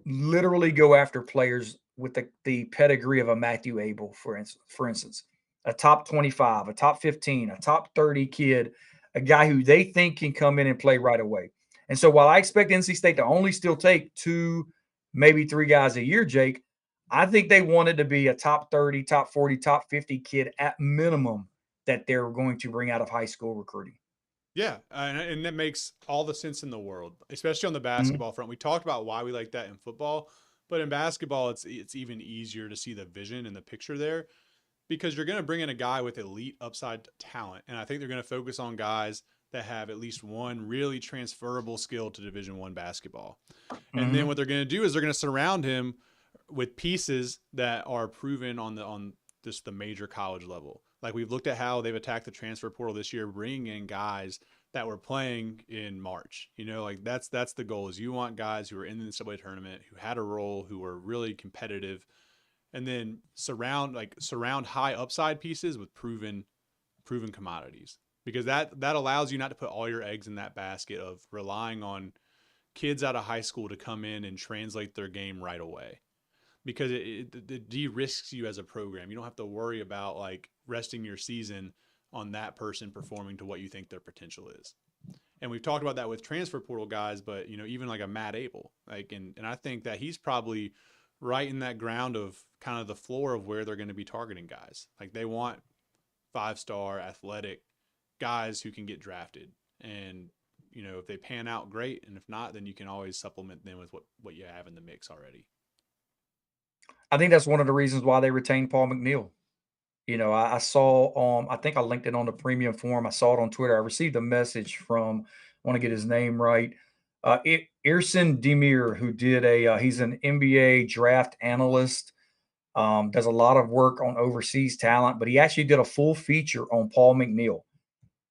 literally go after players with the pedigree of a Matthew Abel, for instance, a top 25, a top 15, a top 30 kid, a guy who they think can come in and play right away. And so while I expect NC State to only still take 2, maybe 3 guys a year, Jake, I think they wanted to be a top 30, top 40, top 50 kid at minimum that they're going to bring out of high school recruiting. Yeah, and that makes all the sense in the world, especially on the basketball front. We talked about why we like that in football, but in basketball, it's even easier to see the vision and the picture there, because you're going to bring in a guy with elite upside talent, and I think they're going to focus on guys that have at least one really transferable skill to Division I basketball. And then what they're going to do is they're going to surround him with pieces that are proven on just the major college level. Like, we've looked at how they've attacked the transfer portal this year, bringing in guys that were playing in March. Like, that's the goal, is you want guys who are in the NCAA tournament, who had a role, who were really competitive, and then surround high upside pieces with proven commodities, because that allows you not to put all your eggs in that basket of relying on kids out of high school to come in and translate their game right away, because it de-risks you as a program. You don't have to worry about like resting your season on that person performing to what you think their potential is. And we've talked about that with transfer portal guys, but even like a Matt Abel, and I think that he's probably right in that ground of kind of the floor of where they're going to be targeting guys. Like, they want 5-star athletic guys who can get drafted, and if they pan out, great, and if not, then you can always supplement them with what you have in the mix already. I think that's one of the reasons why they retained Paul McNeil. I saw, I think I linked it on the premium forum. I saw it on Twitter. I received a message from, I want to get his name right. Irson Demir, who did he's an NBA draft analyst, does a lot of work on overseas talent, but he actually did a full feature on Paul McNeil.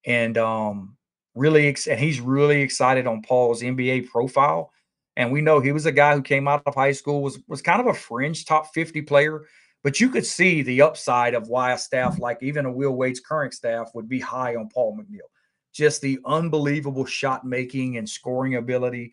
And and he's really excited on Paul's NBA profile. And we know he was a guy who came out of high school, was kind of a fringe top 50 player, but you could see the upside of why a staff like even a Will Wade's current staff would be high on Paul McNeil. Just the unbelievable shot making and scoring ability.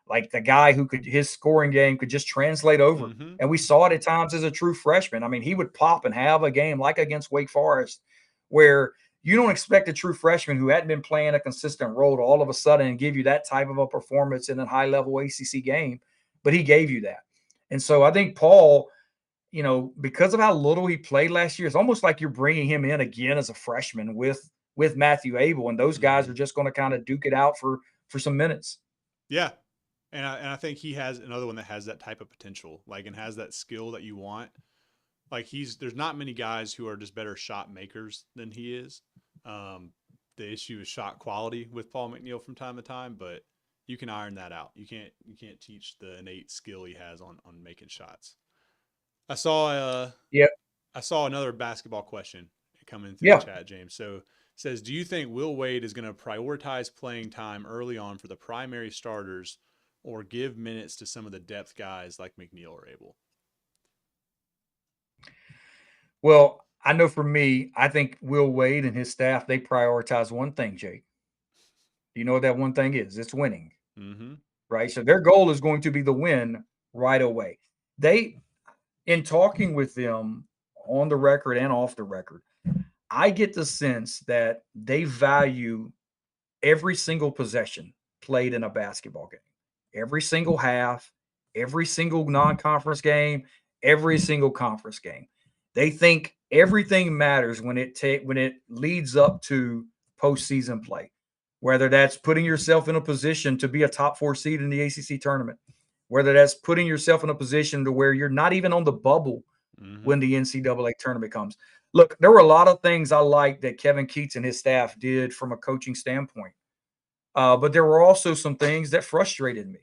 Like the guy who could his scoring game could just translate over. Mm-hmm. And we saw it at times as a true freshman. I mean, he would pop and have a game like against Wake Forest where you don't expect a true freshman who hadn't been playing a consistent role to all of a sudden give you that type of a performance in a high level ACC game, but he gave you that. And so I think Paul, because of how little he played last year, it's almost like you're bringing him in again as a freshman with Matthew Abel, and those guys are just going to kind of duke it out for some minutes. Yeah. And I think he has another one that has that type of potential, and has that skill that you want. There's not many guys who are just better shot makers than he is. The issue is shot quality with Paul McNeil from time to time, but you can iron that out. You can't teach the innate skill he has on making shots. I saw another basketball question coming through the chat, James. So it says, do you think Will Wade is going to prioritize playing time early on for the primary starters or give minutes to some of the depth guys like McNeil or Abel? Well, I know for me, I think Will Wade and his staff, they prioritize one thing, Jake. Do you know what that one thing is? It's winning. Mm-hmm. Right? So their goal is going to be the win right away. In talking with them on the record and off the record, I get the sense that they value every single possession played in a basketball game, every single half, every single non-conference game, every single conference game. They think everything matters when it leads up to postseason play, whether that's putting yourself in a position to be a top 4 seed in the ACC tournament, whether that's putting yourself in a position to where you're not even on the bubble when the NCAA tournament comes. Look, there were a lot of things I liked that Kevin Keatts and his staff did from a coaching standpoint. But there were also some things that frustrated me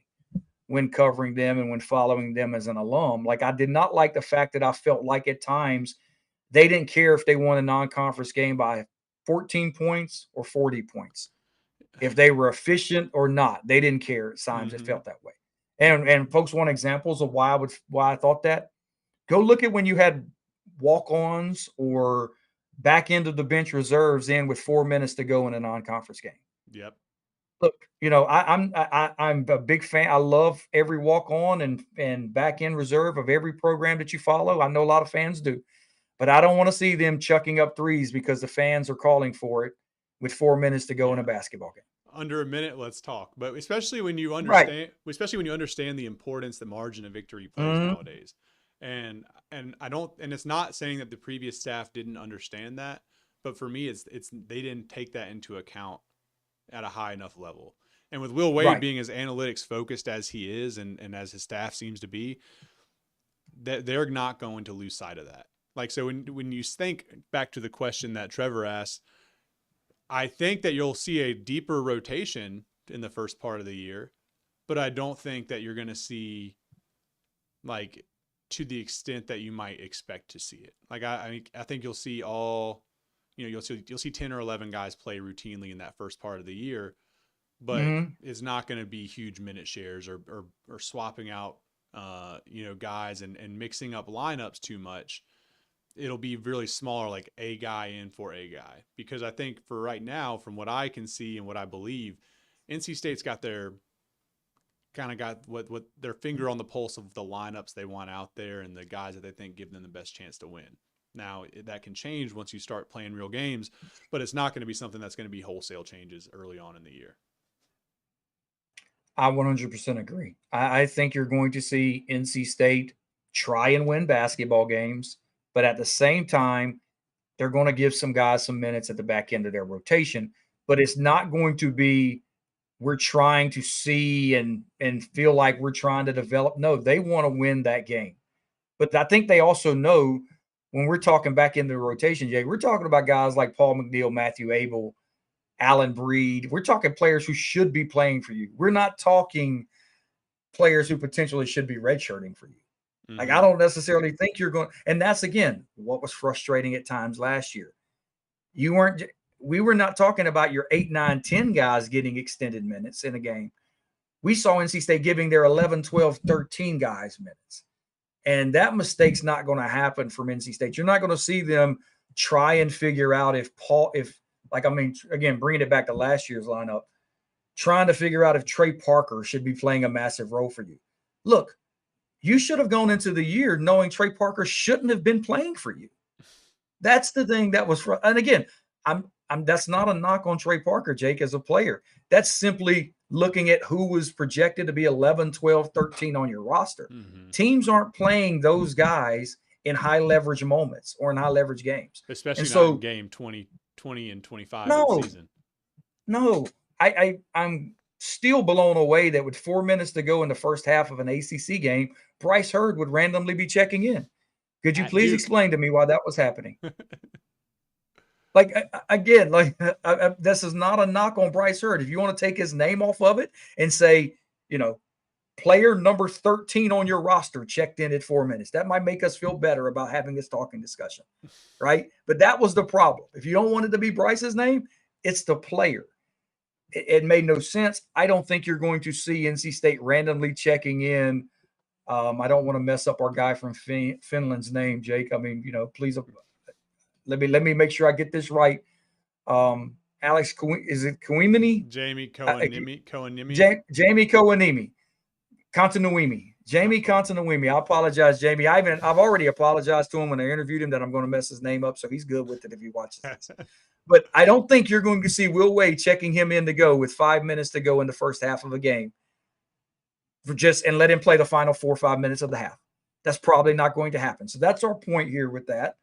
when covering them and when following them as an alum. Like I did not like the fact that I felt like at times they didn't care if they won a non-conference game by 14 points or 40 points. If they were efficient or not, they didn't care at times. It felt that way. And folks want examples of why I thought that. Go look at when you had walk-ons or back end of the bench reserves in with 4 minutes to go in a non-conference game. Yep. Look, I'm a big fan. I love every walk-on and back end reserve of every program that you follow. I know a lot of fans do, but I don't want to see them chucking up threes because the fans are calling for it with 4 minutes to go in a basketball game. Under a minute, let's talk. But especially when you understand the importance that margin of victory plays nowadays. And it's not saying that the previous staff didn't understand that, but for me it's they didn't take that into account at a high enough level. And with Will Wade being as analytics focused as he is and as his staff seems to be, that they're not going to lose sight of that. So when you think back to the question that Trevor asked, I think that you'll see a deeper rotation in the first part of the year, but I don't think that you're going to see to the extent that you might expect to see it. I think you'll see you'll see 10 or 11 guys play routinely in that first part of the year, but it's not going to be huge minute shares or swapping out, guys and mixing up lineups too much. It'll be really smaller, like a guy in for a guy, because I think for right now, from what I can see and what I believe, NC State's got their what their finger on the pulse of the lineups they want out there and the guys that they think give them the best chance to win. Now that can change once you start playing real games, but it's not going to be something that's going to be wholesale changes early on in the year. I 100% agree. I think you're going to see NC State try and win basketball games, but at the same time, they're going to give some guys some minutes at the back end of their rotation. But it's not going to be we're trying to see and feel like we're trying to develop. No, they want to win that game. But I think they also know when we're talking back into the rotation, Jay, we're talking about guys like Paul McNeil, Matthew Abel, Allen Breed. We're talking players who should be playing for you. We're not talking players who potentially should be redshirting for you. Like, I Mm-hmm. don't necessarily think you're going, and that's again what was frustrating at times last year. You weren't, we were not talking about your 8, 9, 10 guys getting extended minutes in a game. We saw NC State giving their 11, 12, 13 guys minutes. And that mistake's not going to happen from NC State. You're not going to see them try and figure out again, bringing it back to last year's lineup, trying to figure out if Trey Parker should be playing a massive role for you. Look, you should have gone into the year knowing Trey Parker shouldn't have been playing for you. That's the thing that was, and again, I'm that's not a knock on Trey Parker, Jake, as a player. That's simply looking at who was projected to be 11, 12, 13 on your roster. Mm-hmm. Teams aren't playing those guys in high leverage moments or in high leverage games. Especially And not in so, game 20 and 25 of the no, season. no, I'm still blown away that with 4 minutes to go in the first half of an ACC game, Bryce Hurd would randomly be checking in. Could you At please Duke. explain to me why that was happening? Like, again, like this is not a knock on Bryce Hurd. If you want to take his name off of it and say, player number 13 on your roster checked in at 4 minutes, that might make us feel better about having this talking discussion, right? But that was the problem. If you don't want it to be Bryce's name, it's the player. It made no sense. I don't think you're going to see NC State randomly checking in. I don't want to mess up our guy from Finland's name, Jake. I mean, please let me make sure I get this right. Alex, is it Kouimini? Jamie Koanimi. Jamie Koanimi. Continuimi. Jamie Continuimi. I apologize, Jamie. I've already apologized to him when I interviewed him that I'm going to mess his name up, so he's good with it if he watches this. But I don't think you're going to see Will Wade checking him in to go with 5 minutes to go in the first half of a game and let him play the final 4 or 5 minutes of the half. That's probably not going to happen. So that's our point here with that.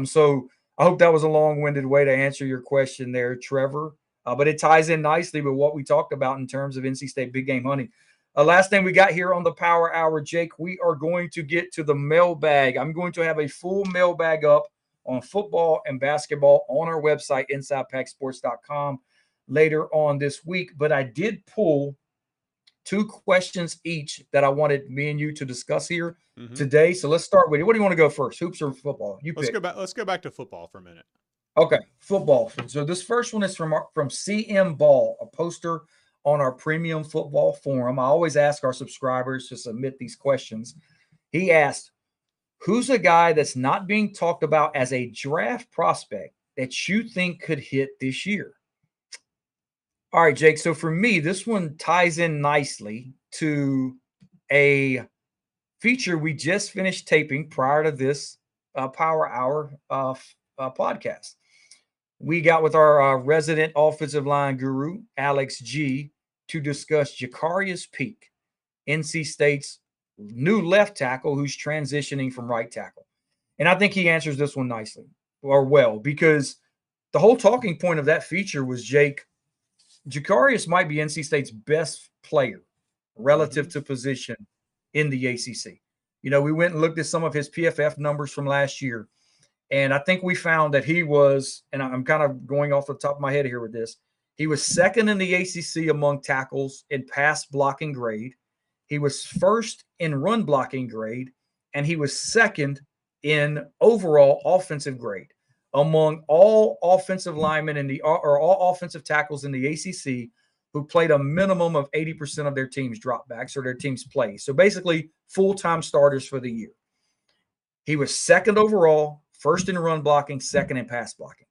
So I hope that was a long-winded way to answer your question there, Trevor. But it ties in nicely with what we talked about in terms of NC State big game hunting. Last thing we got here on the Power Hour, Jake, we are going to get to the mailbag. I'm going to have a full mailbag up on football and basketball on our website, InsidePackSports.com, later on this week. But I did pull 2 questions each that I wanted me and you to discuss here today. So let's start with it. What do you want to go first, hoops or football? Let's go back to football for a minute. Okay, football. So this first one is from CM Ball, a poster on our premium football forum. I always ask our subscribers to submit these questions. He asked, who's a guy that's not being talked about as a draft prospect that you think could hit this year? All right, Jake. So for me, this one ties in nicely to a feature we just finished taping prior to this Power Hour podcast. We got with our resident offensive line guru, Alex G, to discuss Jakarius Peak, NC State's new left tackle who's transitioning from right tackle. And I think he answers this one nicely or well, because the whole talking point of that feature was, Jake, Jakarius might be NC State's best player relative to position in the ACC. We went and looked at some of his PFF numbers from last year. And I think we found that he was, and I'm kind of going off the top of my head here with this, he was second in the ACC among tackles in pass blocking grade. He was first in run blocking grade, and he was second in overall offensive grade among all offensive linemen or all offensive tackles in the ACC who played a minimum of 80% of their team's dropbacks or their team's plays. So basically, full-time starters for the year. He was second overall, first in run blocking, second in pass blocking.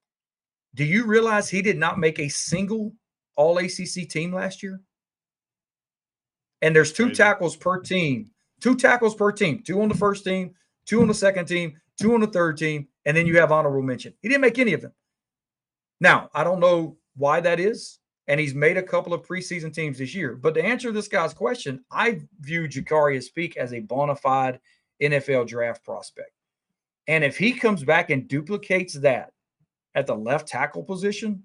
Do you realize he did not make a single All-ACC team last year? And there's 2 tackles per team. 2 tackles per team. 2 on the first team, 2 on the second team, 2 on the third team, and then you have honorable mention. He didn't make any of them. Now, I don't know why that is, and he's made a couple of preseason teams this year. But to answer this guy's question, I view Jakarius Peak as a bona fide NFL draft prospect. And if he comes back and duplicates that at the left tackle position,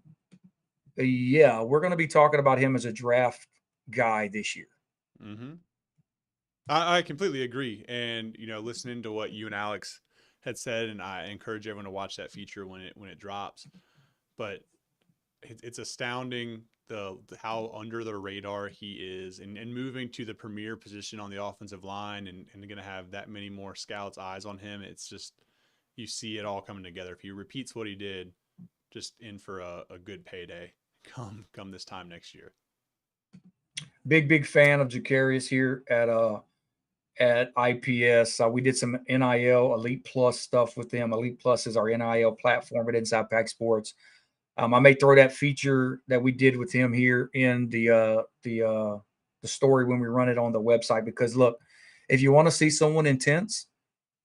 yeah, we're going to be talking about him as a draft guy this year. I completely agree. And, listening to what you and Alex had said, and I encourage everyone to watch that feature when it drops. But it's astounding how under the radar he is, and moving to the premier position on the offensive line, and going to have that many more scouts' eyes on him. It's just, you see it all coming together. If he repeats what he did, just in for a good payday come this time next year. Big fan of Jacarius here at IPS. We did some NIL Elite Plus stuff with them. Elite Plus is our NIL platform at Inside Pack Sports. I may throw that feature that we did with him here in the story when we run it on the website. Because look, if you want to see someone intense,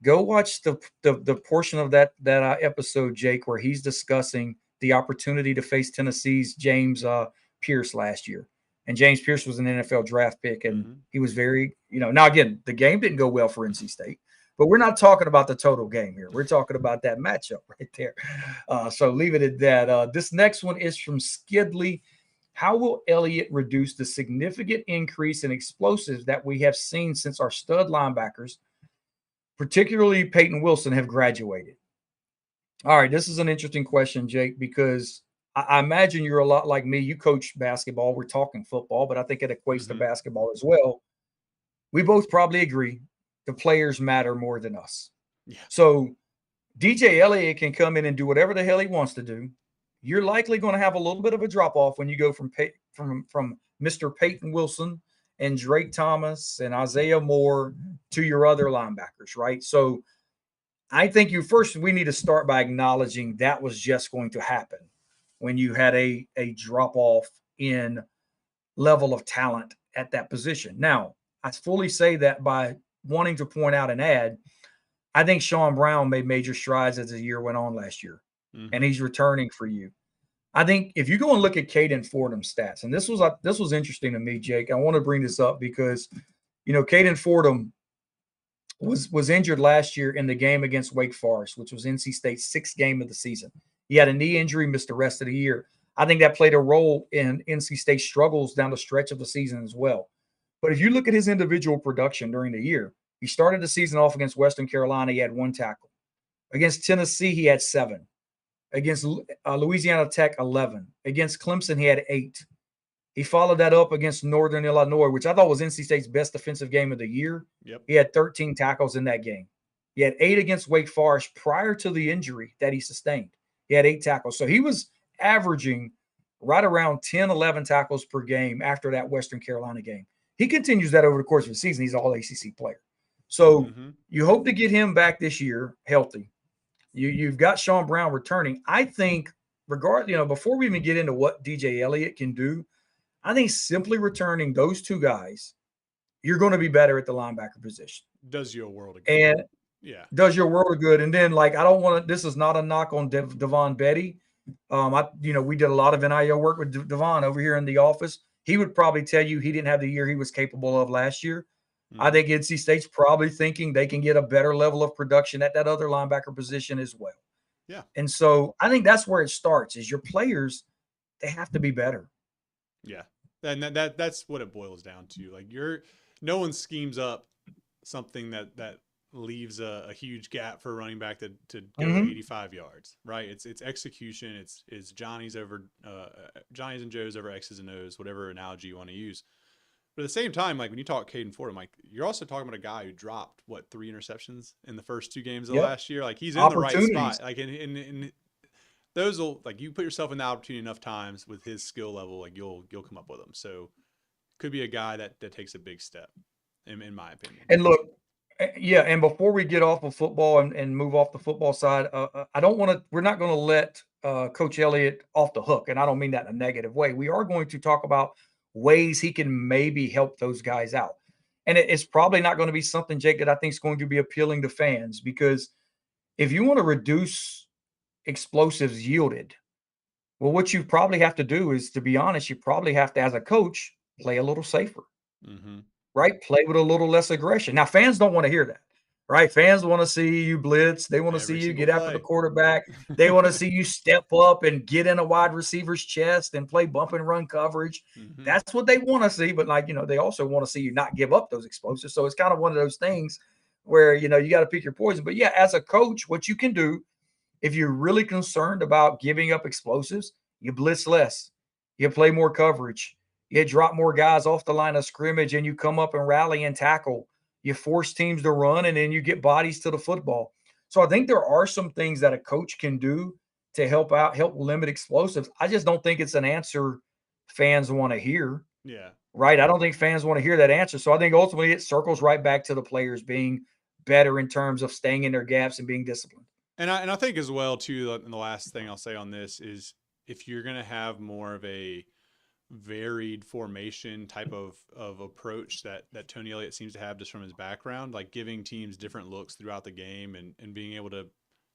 go watch the portion of that episode, Jake, where he's discussing the opportunity to face Tennessee's James Pierce last year. And James Pierce was an NFL draft pick, and he was very, now again, the game didn't go well for NC State, but we're not talking about the total game here. We're talking about that matchup right there. So leave it at that. This next one is from Skidley. How will Elliott reduce the significant increase in explosives that we have seen since our stud linebackers, particularly Peyton Wilson, have graduated? All right, this is an interesting question, Jake, because I imagine you're a lot like me. You coach basketball. We're talking football, but I think it equates to basketball as well. We both probably agree the players matter more than us. Yeah. So DJ Elliott can come in and do whatever the hell he wants to do. You're likely going to have a little bit of a drop off when you go from Mr. Peyton Wilson and Drake Thomas and Isaiah Moore to your other linebackers, right? So I think we need to start by acknowledging that was just going to happen when you had a drop off in level of talent at that position. Now, I fully say that by wanting to point out and add, I think Sean Brown made major strides as the year went on last year, and he's returning for you. I think if you go and look at Caden Fordham's stats, and this was interesting to me, Jake. I want to bring this up because, Caden Fordham was injured last year in the game against Wake Forest, which was NC State's sixth game of the season. He had a knee injury, missed the rest of the year. I think that played a role in NC State's struggles down the stretch of the season as well. But if you look at his individual production during the year, he started the season off against Western Carolina. He had 1 tackle. Against Tennessee, he had 7. Against Louisiana Tech, 11. Against Clemson, he had 8. He followed that up against Northern Illinois, which I thought was NC State's best defensive game of the year. Yep. He had 13 tackles in that game. He had 8 against Wake Forest prior to the injury that he sustained. He had 8 tackles. So he was averaging right around 10, 11 tackles per game after that Western Carolina game. He continues that over the course of the season. He's an all-ACC player. So you hope to get him back this year healthy. You've got Sean Brown returning. I think, before we even get into what DJ Elliott can do, I think simply returning those 2 guys, you're going to be better at the linebacker position. Does you a world of good. And yeah, does your world of good. And then, I don't want to. This is not a knock on Devon Betty. We did a lot of NIL work with Devon over here in the office. He would probably tell you he didn't have the year he was capable of last year. I think NC State's probably thinking they can get a better level of production at that other linebacker position as well. Yeah. And so I think that's where it starts, is your players, they have to be better. Yeah. And that's what it boils down to. No one schemes up something that leaves a huge gap for a running back to go 85 yards, right? It's execution. It's Johnny's and Joe's over X's and O's, whatever analogy you want to use. But at the same time, when you talk Caden Fordham, you're also talking about a guy who dropped 3 interceptions in the first 2 games of last year. He's in the right spot. In those will, you put yourself in the opportunity enough times with his skill level, you'll come up with them. So could be a guy that takes a big step, in my opinion. And look, yeah, and before we get off of football and move off the football side, we're not going to let Coach Elliott off the hook. And I don't mean that in a negative way. We are going to talk about ways he can maybe help those guys out. And it's probably not going to be something, Jake, that I think is going to be appealing to fans, because if you want to reduce explosives yielded, well, what you probably have to do is, to be honest, you probably have to, as a coach, play a little safer, right? Play with a little less aggression. Now, fans don't want to hear that, right? Fans want to see you blitz. They want to see you get after the quarterback. They want to see you step up and get in a wide receiver's chest and play bump and run coverage. That's what they want to see. But they also want to see you not give up those explosives. So it's kind of one of those things where, you got to pick your poison. But yeah, as a coach, what you can do, if you're really concerned about giving up explosives, you blitz less. You play more coverage. You drop more guys off the line of scrimmage and you come up and rally and tackle. You force teams to run and then you get bodies to the football. So I think there are some things that a coach can do to help out, help limit explosives. I just don't think it's an answer fans want to hear, Yeah. right? I don't think fans want to hear that answer. So I think ultimately it circles right back to the players being better in terms of staying in their gaps and being disciplined. And I think as well too, and the last thing I'll say on this is if you're going to have more of a varied formation type of approach that Tony Elliott seems to have just from his background, like giving teams different looks throughout the game and being able to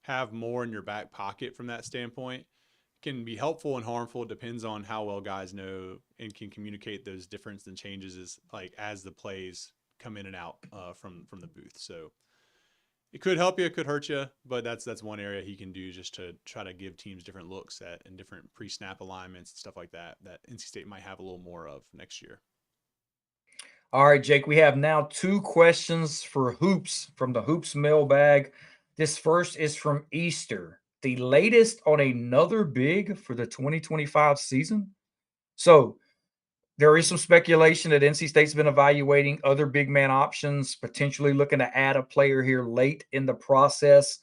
have more in your back pocket from that standpoint can be helpful and harmful. It depends on how well guys know and can communicate those differences and changes as the plays come in and out from the booth. So it could help you, it could hurt you, but that's one area he can do just to try to give teams different looks at and different pre-snap alignments and stuff like that NC State might have a little more of next year. All right, Jake, we have now 2 questions for Hoops from the Hoops mailbag. This first is from Easter. The latest on another big for the 2025 season? So there is some speculation that NC State's been evaluating other big man options, potentially looking to add a player here late in the process.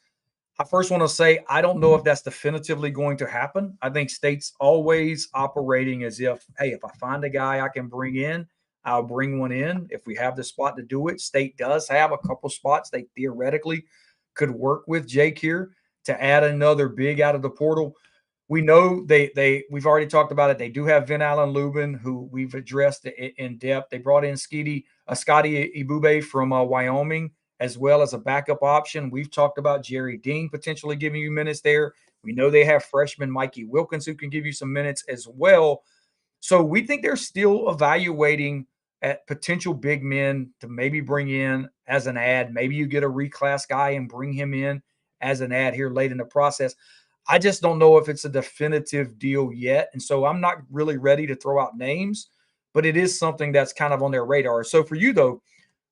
I first want to say I don't know if that's definitively going to happen. I think State's always operating as if, hey, if I find a guy I can bring in, I'll bring one in. If we have the spot to do it, State does have a couple spots they theoretically could work with Jake here to add another big out of the portal. We know we've already talked about it. They do have Vin Allen Lubin, who we've addressed in depth. They brought in Scotty Ibube from Wyoming as well as a backup option. We've talked about Jerry Dean potentially giving you minutes there. We know they have freshman Mikey Wilkins who can give you some minutes as well. So we think they're still evaluating at potential big men to maybe bring in as an ad. Maybe you get a reclass guy and bring him in as an ad here late in the process. I just don't know if it's a definitive deal yet. And so I'm not really ready to throw out names, but it is something that's kind of on their radar. So for you, though,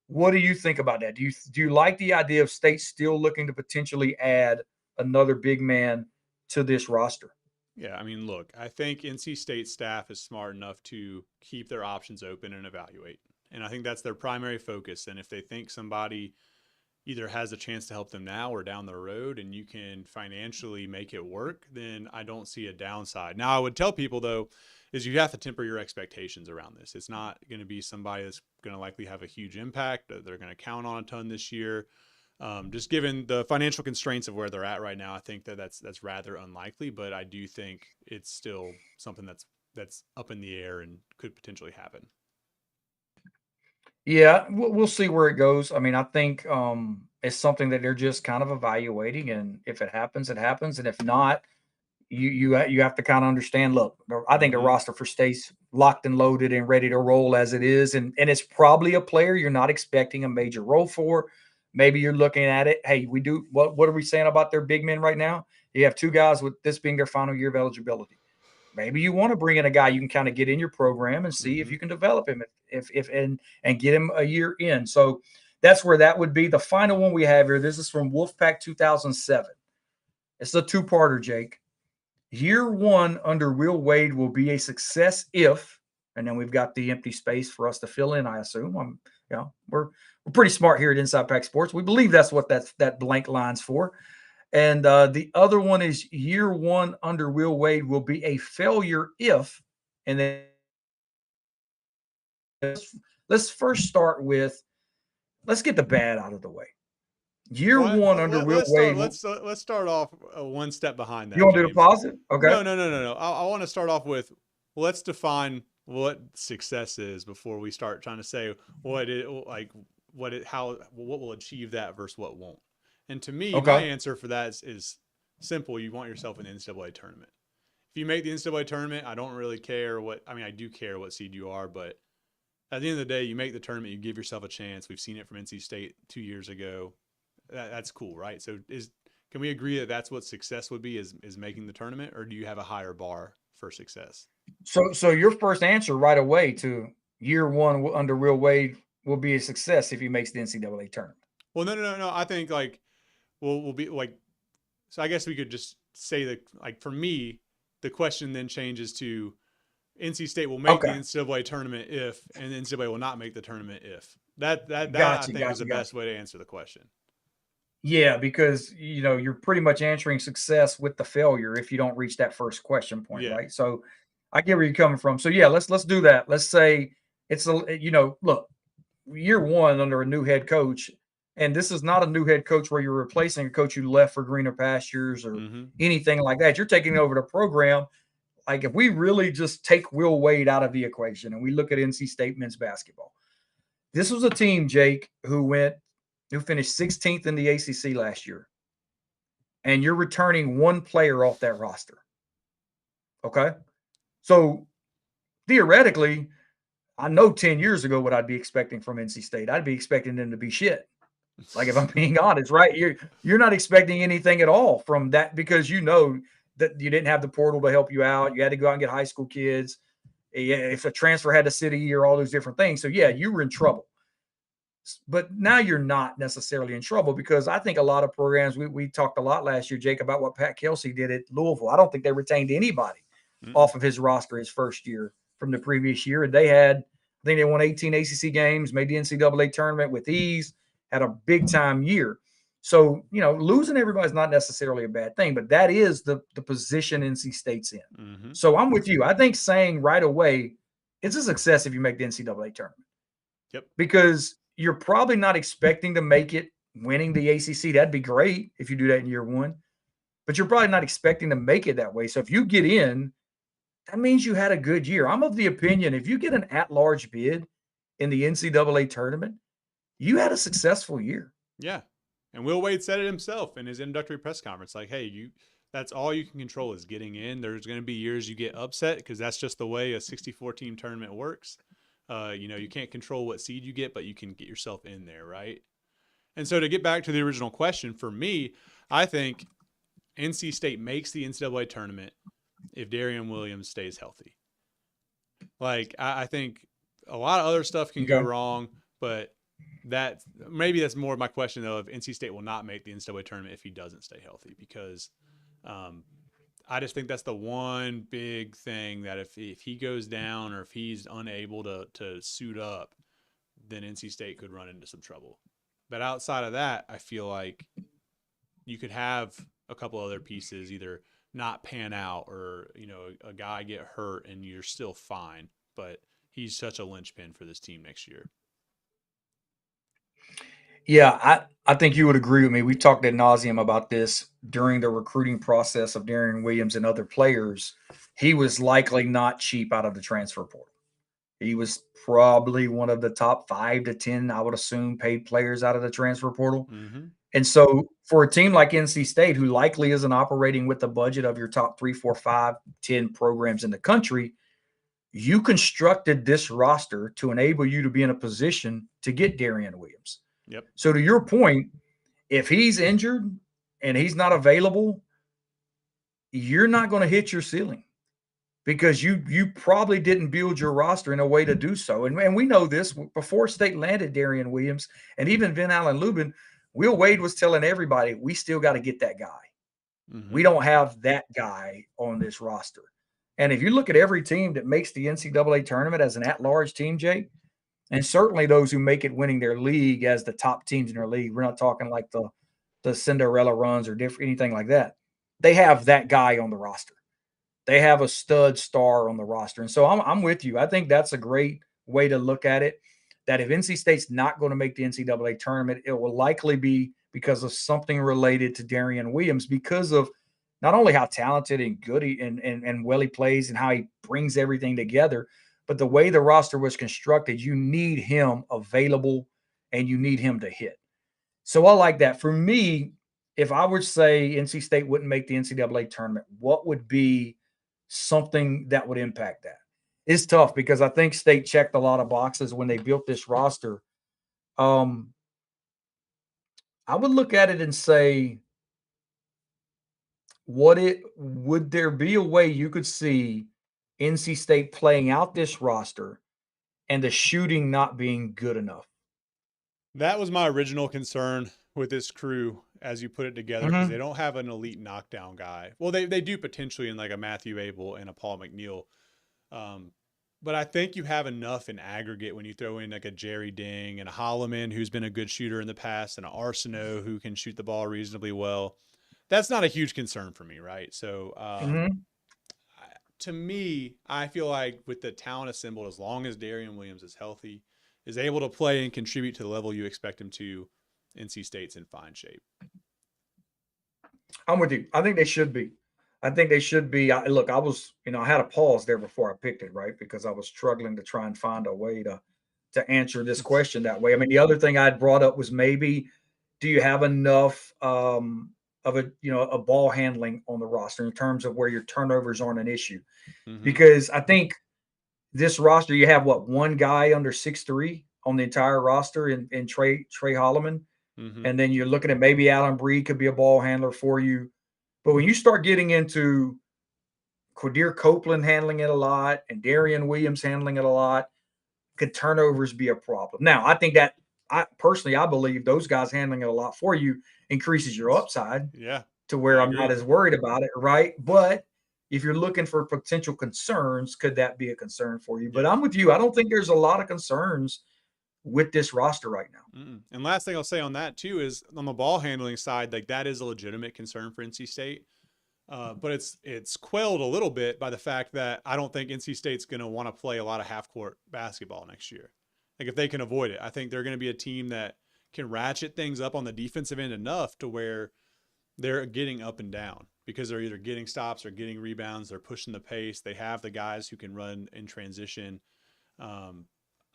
what do you think about that? Do you like the idea of State still looking to potentially add another big man to this roster? Yeah, I mean, look, I think NC State staff is smart enough to keep their options open and evaluate. And I think that's their primary focus. And if they think somebody either has a chance to help them now or down the road and you can financially make it work, then I don't see a downside. Now, I would tell people, though, is you have to temper your expectations around this. It's not going to be somebody that's going to likely have a huge impact, that they're going to count on a ton this year. Just given the financial constraints of where they're at right now, I think that's rather unlikely, but I do think it's still something that's up in the air and could potentially happen. Yeah, we'll see where it goes. I mean, I think it's something that they're just kind of evaluating, and if it happens, it happens, and if not, you have to kind of understand. Look, I think the Mm-hmm. roster for State's locked and loaded and ready to roll as it is, and it's probably a player you're not expecting a major role for. Maybe you're looking at it. Hey, we do what are we saying about their big men right now? You have 2 guys with this being their final year of eligibility. Maybe you want to bring in a guy you can kind of get in your program and see if Mm-hmm. you can develop him if and get him a year in. So that's where that would be. The final one we have here. This is from Wolfpack 2007. It's a 2-parter, Jake. Year 1 under Will Wade will be a success if, and then we've got the empty space for us to fill in. I assume. We're pretty smart here at Inside Pack Sports. We believe that's what that blank line's for. And the other one is year 1 under Will Wade will be a failure if, and then let's first start with, let's get the bad out of the way. Year Well, 1 under Will Wade. let's start off one step behind You that, want to do the James. positive? Okay. No. I want to start off with let's define what success is before we start trying to say what will achieve that versus what won't. And to me, my Okay. answer for that is simple. You want yourself in the NCAA tournament. If you make the NCAA tournament, I don't really care I do care what seed you are, but at the end of the day, you make the tournament, you give yourself a chance. We've seen it from NC State 2 years ago. That's cool, right? So can we agree that that's what success would be is making the tournament, or do you have a higher bar for success? So your first answer right away to year 1 under Will Wade will be a success if he makes the NCAA tournament. Well, no. I think we'll be so I guess we could just say that for me, the question then changes to NC State will make the Okay. NCAA tournament if, and the NCAA will not make the tournament if. That I Gotcha. think is the Gotcha. best Gotcha. way to answer the question. Yeah, because you're pretty much answering success with the failure if you don't reach that first question point, Yeah. right? So I get where you're coming from. So yeah, let's do that. Let's say it's look, year one under a new head coach, and this is not a new head coach where you're replacing a coach who left for greener pastures or Mm-hmm. anything like that. You're taking over the program. Like if we really just take Will Wade out of the equation and we look at NC State men's basketball, this was a team, Jake, who finished 16th in the ACC last year, and you're returning one player off that roster. Okay, so theoretically, I know 10 years ago what I'd be expecting from NC State. I'd be expecting them to be shit. Like if I'm being honest, right? You're not expecting anything at all from that because you know that you didn't have the portal to help you out. You had to go out and get high school kids. If a transfer had to sit a year, all those different things. So yeah, you were in trouble. But now you're not necessarily in trouble because I think a lot of programs we talked a lot last year, Jake, about what Pat Kelsey did at Louisville. I don't think they retained anybody Mm-mm. off of his roster his first year from the previous year. And I think they won 18 ACC games, made the NCAA tournament with ease, had a big time year. So, losing everybody's not necessarily a bad thing, but that is the position NC State's in. Mm-hmm. So I'm with you. I think saying right away, it's a success if you make the NCAA tournament. Yep. Because you're probably not expecting to make it winning the ACC. That'd be great if you do that in year one, but you're probably not expecting to make it that way. So if you get in, that means you had a good year. I'm of the opinion if you get an at-large bid in the NCAA tournament, you had a successful year. Yeah. And Will Wade said it himself in his introductory press conference. Like, hey, that's all you can control is getting in. There's going to be years you get upset because that's just the way a 64-team tournament works. You can't control what seed you get, but you can get yourself in there, right? And so to get back to the original question, for me, I think NC State makes the NCAA tournament if Darian Williams stays healthy. Like, I think a lot of other stuff can go Okay. wrong, but maybe that's more of my question, though, if NC State will not make the NCAA tournament if he doesn't stay healthy, because I just think that's the one big thing that if he goes down or if he's unable to suit up, then NC State could run into some trouble. But outside of that, I feel like you could have a couple other pieces either not pan out or, a guy get hurt and you're still fine. But he's such a linchpin for this team next year. Yeah, I think you would agree with me. We talked ad nauseum about this during the recruiting process of Darian Williams and other players. He was likely not cheap out of the transfer portal. He was probably one of the top 5 to 10, I would assume, paid players out of the transfer portal. Mm-hmm. And so for a team like NC State, who likely isn't operating with the budget of your top 3, 4, 5, 10 programs in the country, you constructed this roster to enable you to be in a position to get Darian Williams. Yep. So to your point, if he's injured and he's not available, you're not going to hit your ceiling because you probably didn't build your roster in a way to do so. And we know this before State landed Darian Williams and even Van Allen Lubin, Will Wade was telling everybody, we still got to get that guy. Mm-hmm. We don't have that guy on this roster. And if you look at every team that makes the NCAA tournament as an at-large team, Jake, and certainly those who make it winning their league as the top teams in their league, we're not talking like the Cinderella runs or anything like that. They have that guy on the roster. They have a stud star on the roster. And so I'm with you. I think that's a great way to look at it, that if NC State's not going to make the NCAA tournament, it will likely be because of something related to Darian Williams, because of not only how talented and good and well he plays and how he brings everything together, but the way the roster was constructed, you need him available and you need him to hit. So I like that. For me, if I would say NC State wouldn't make the NCAA tournament, what would be something that would impact that? It's tough because I think State checked a lot of boxes when they built this roster. I would look at it and say, would there be a way you could see NC State playing out this roster and the shooting not being good enough? That was my original concern with this crew as you put it together, because they don't have an elite knockdown guy. Well, they do potentially in like a Matthew Abel and a Paul McNeil. But I think you have enough in aggregate when you throw in like a Jerry Ding and a Holloman, who's been a good shooter in the past, and an Arsenault who can shoot the ball reasonably well. That's not a huge concern for me, right? So, to me, I feel like with the talent assembled, as long as Darian Williams is healthy, is able to play and contribute to the level you expect him to, NC State's in fine shape. I'm with you. I think they should be. I think they should be. Look, I was, I had a pause there before I picked it, right? Because I was struggling to try and find a way to answer this question that way. I mean, the other thing I'd brought up was maybe, do you have enough of a ball handling on the roster in terms of where your turnovers aren't an issue? Because I think this roster, you have one guy under 6'3" on the entire roster in Trey Holloman. And then you're looking at maybe Alan Breed could be a ball handler for you. But when you start getting into Quadir Copeland handling it a lot and Darian Williams handling it a lot, could turnovers be a problem? Now, I think that I believe those guys handling it a lot for you increases your upside. Yeah. To where I'm not as worried about it, right? But if you're looking for potential concerns, could that be a concern for you? But I'm with you. I don't think there's a lot of concerns with this roster right now. And last thing I'll say on that too is on the ball handling side, like that is a legitimate concern for NC State. But it's quelled a little bit by the fact that I don't think NC State's going to want to play a lot of half-court basketball next year. Like if they can avoid it, I think they're going to be a team that can ratchet things up on the defensive end enough to where they're getting up and down because they're either getting stops or getting rebounds. They're pushing the pace. They have the guys who can run in transition.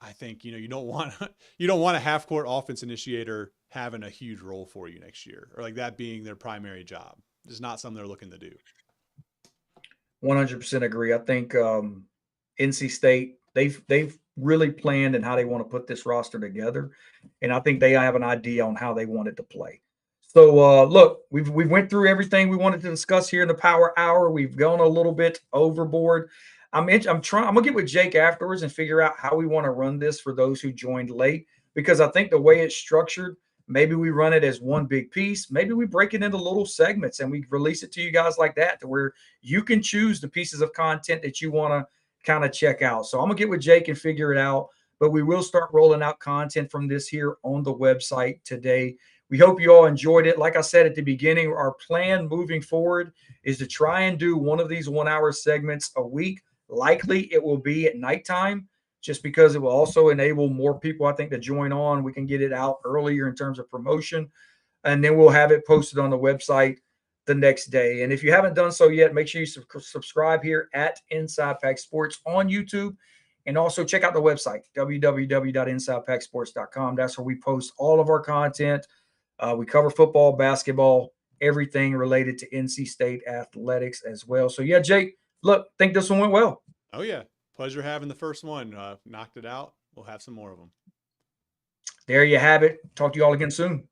I think, you don't want a half-court offense initiator having a huge role for you next year, or like that being their primary job. It's not something they're looking to do. 100% agree. I think NC State, they've really planned and how they want to put this roster together, and I think they have an idea on how they want it to play. So look, we went through everything we wanted to discuss here in the Power Hour. We've gone a little bit overboard. I'm gonna get with Jake afterwards and figure out how we want to run this for those who joined late, because I think the way it's structured, maybe we run it as one big piece. Maybe we break it into little segments and we release it to you guys like that, to where you can choose the pieces of content that you want to kind of check out. So I'm gonna get with Jake and figure it out. But we will start rolling out content from this here on the website today. We hope you all enjoyed it. Like I said at the beginning, our plan moving forward is to try and do one of these 1 hour segments a week. Likely it will be at nighttime, just because it will also enable more people, I think, to join on. We can get it out earlier in terms of promotion, and then we'll have it posted on the website the next day. And if you haven't done so yet, make sure you subscribe here at Inside Pack Sports on YouTube. And also check out the website, www.insidepacksports.com. That's where we post all of our content. We cover football, basketball, everything related to NC State athletics as well. So, yeah, Jake, look, think this one went well. Oh, yeah. Pleasure having the first one. Knocked it out. We'll have some more of them. There you have it. Talk to you all again soon.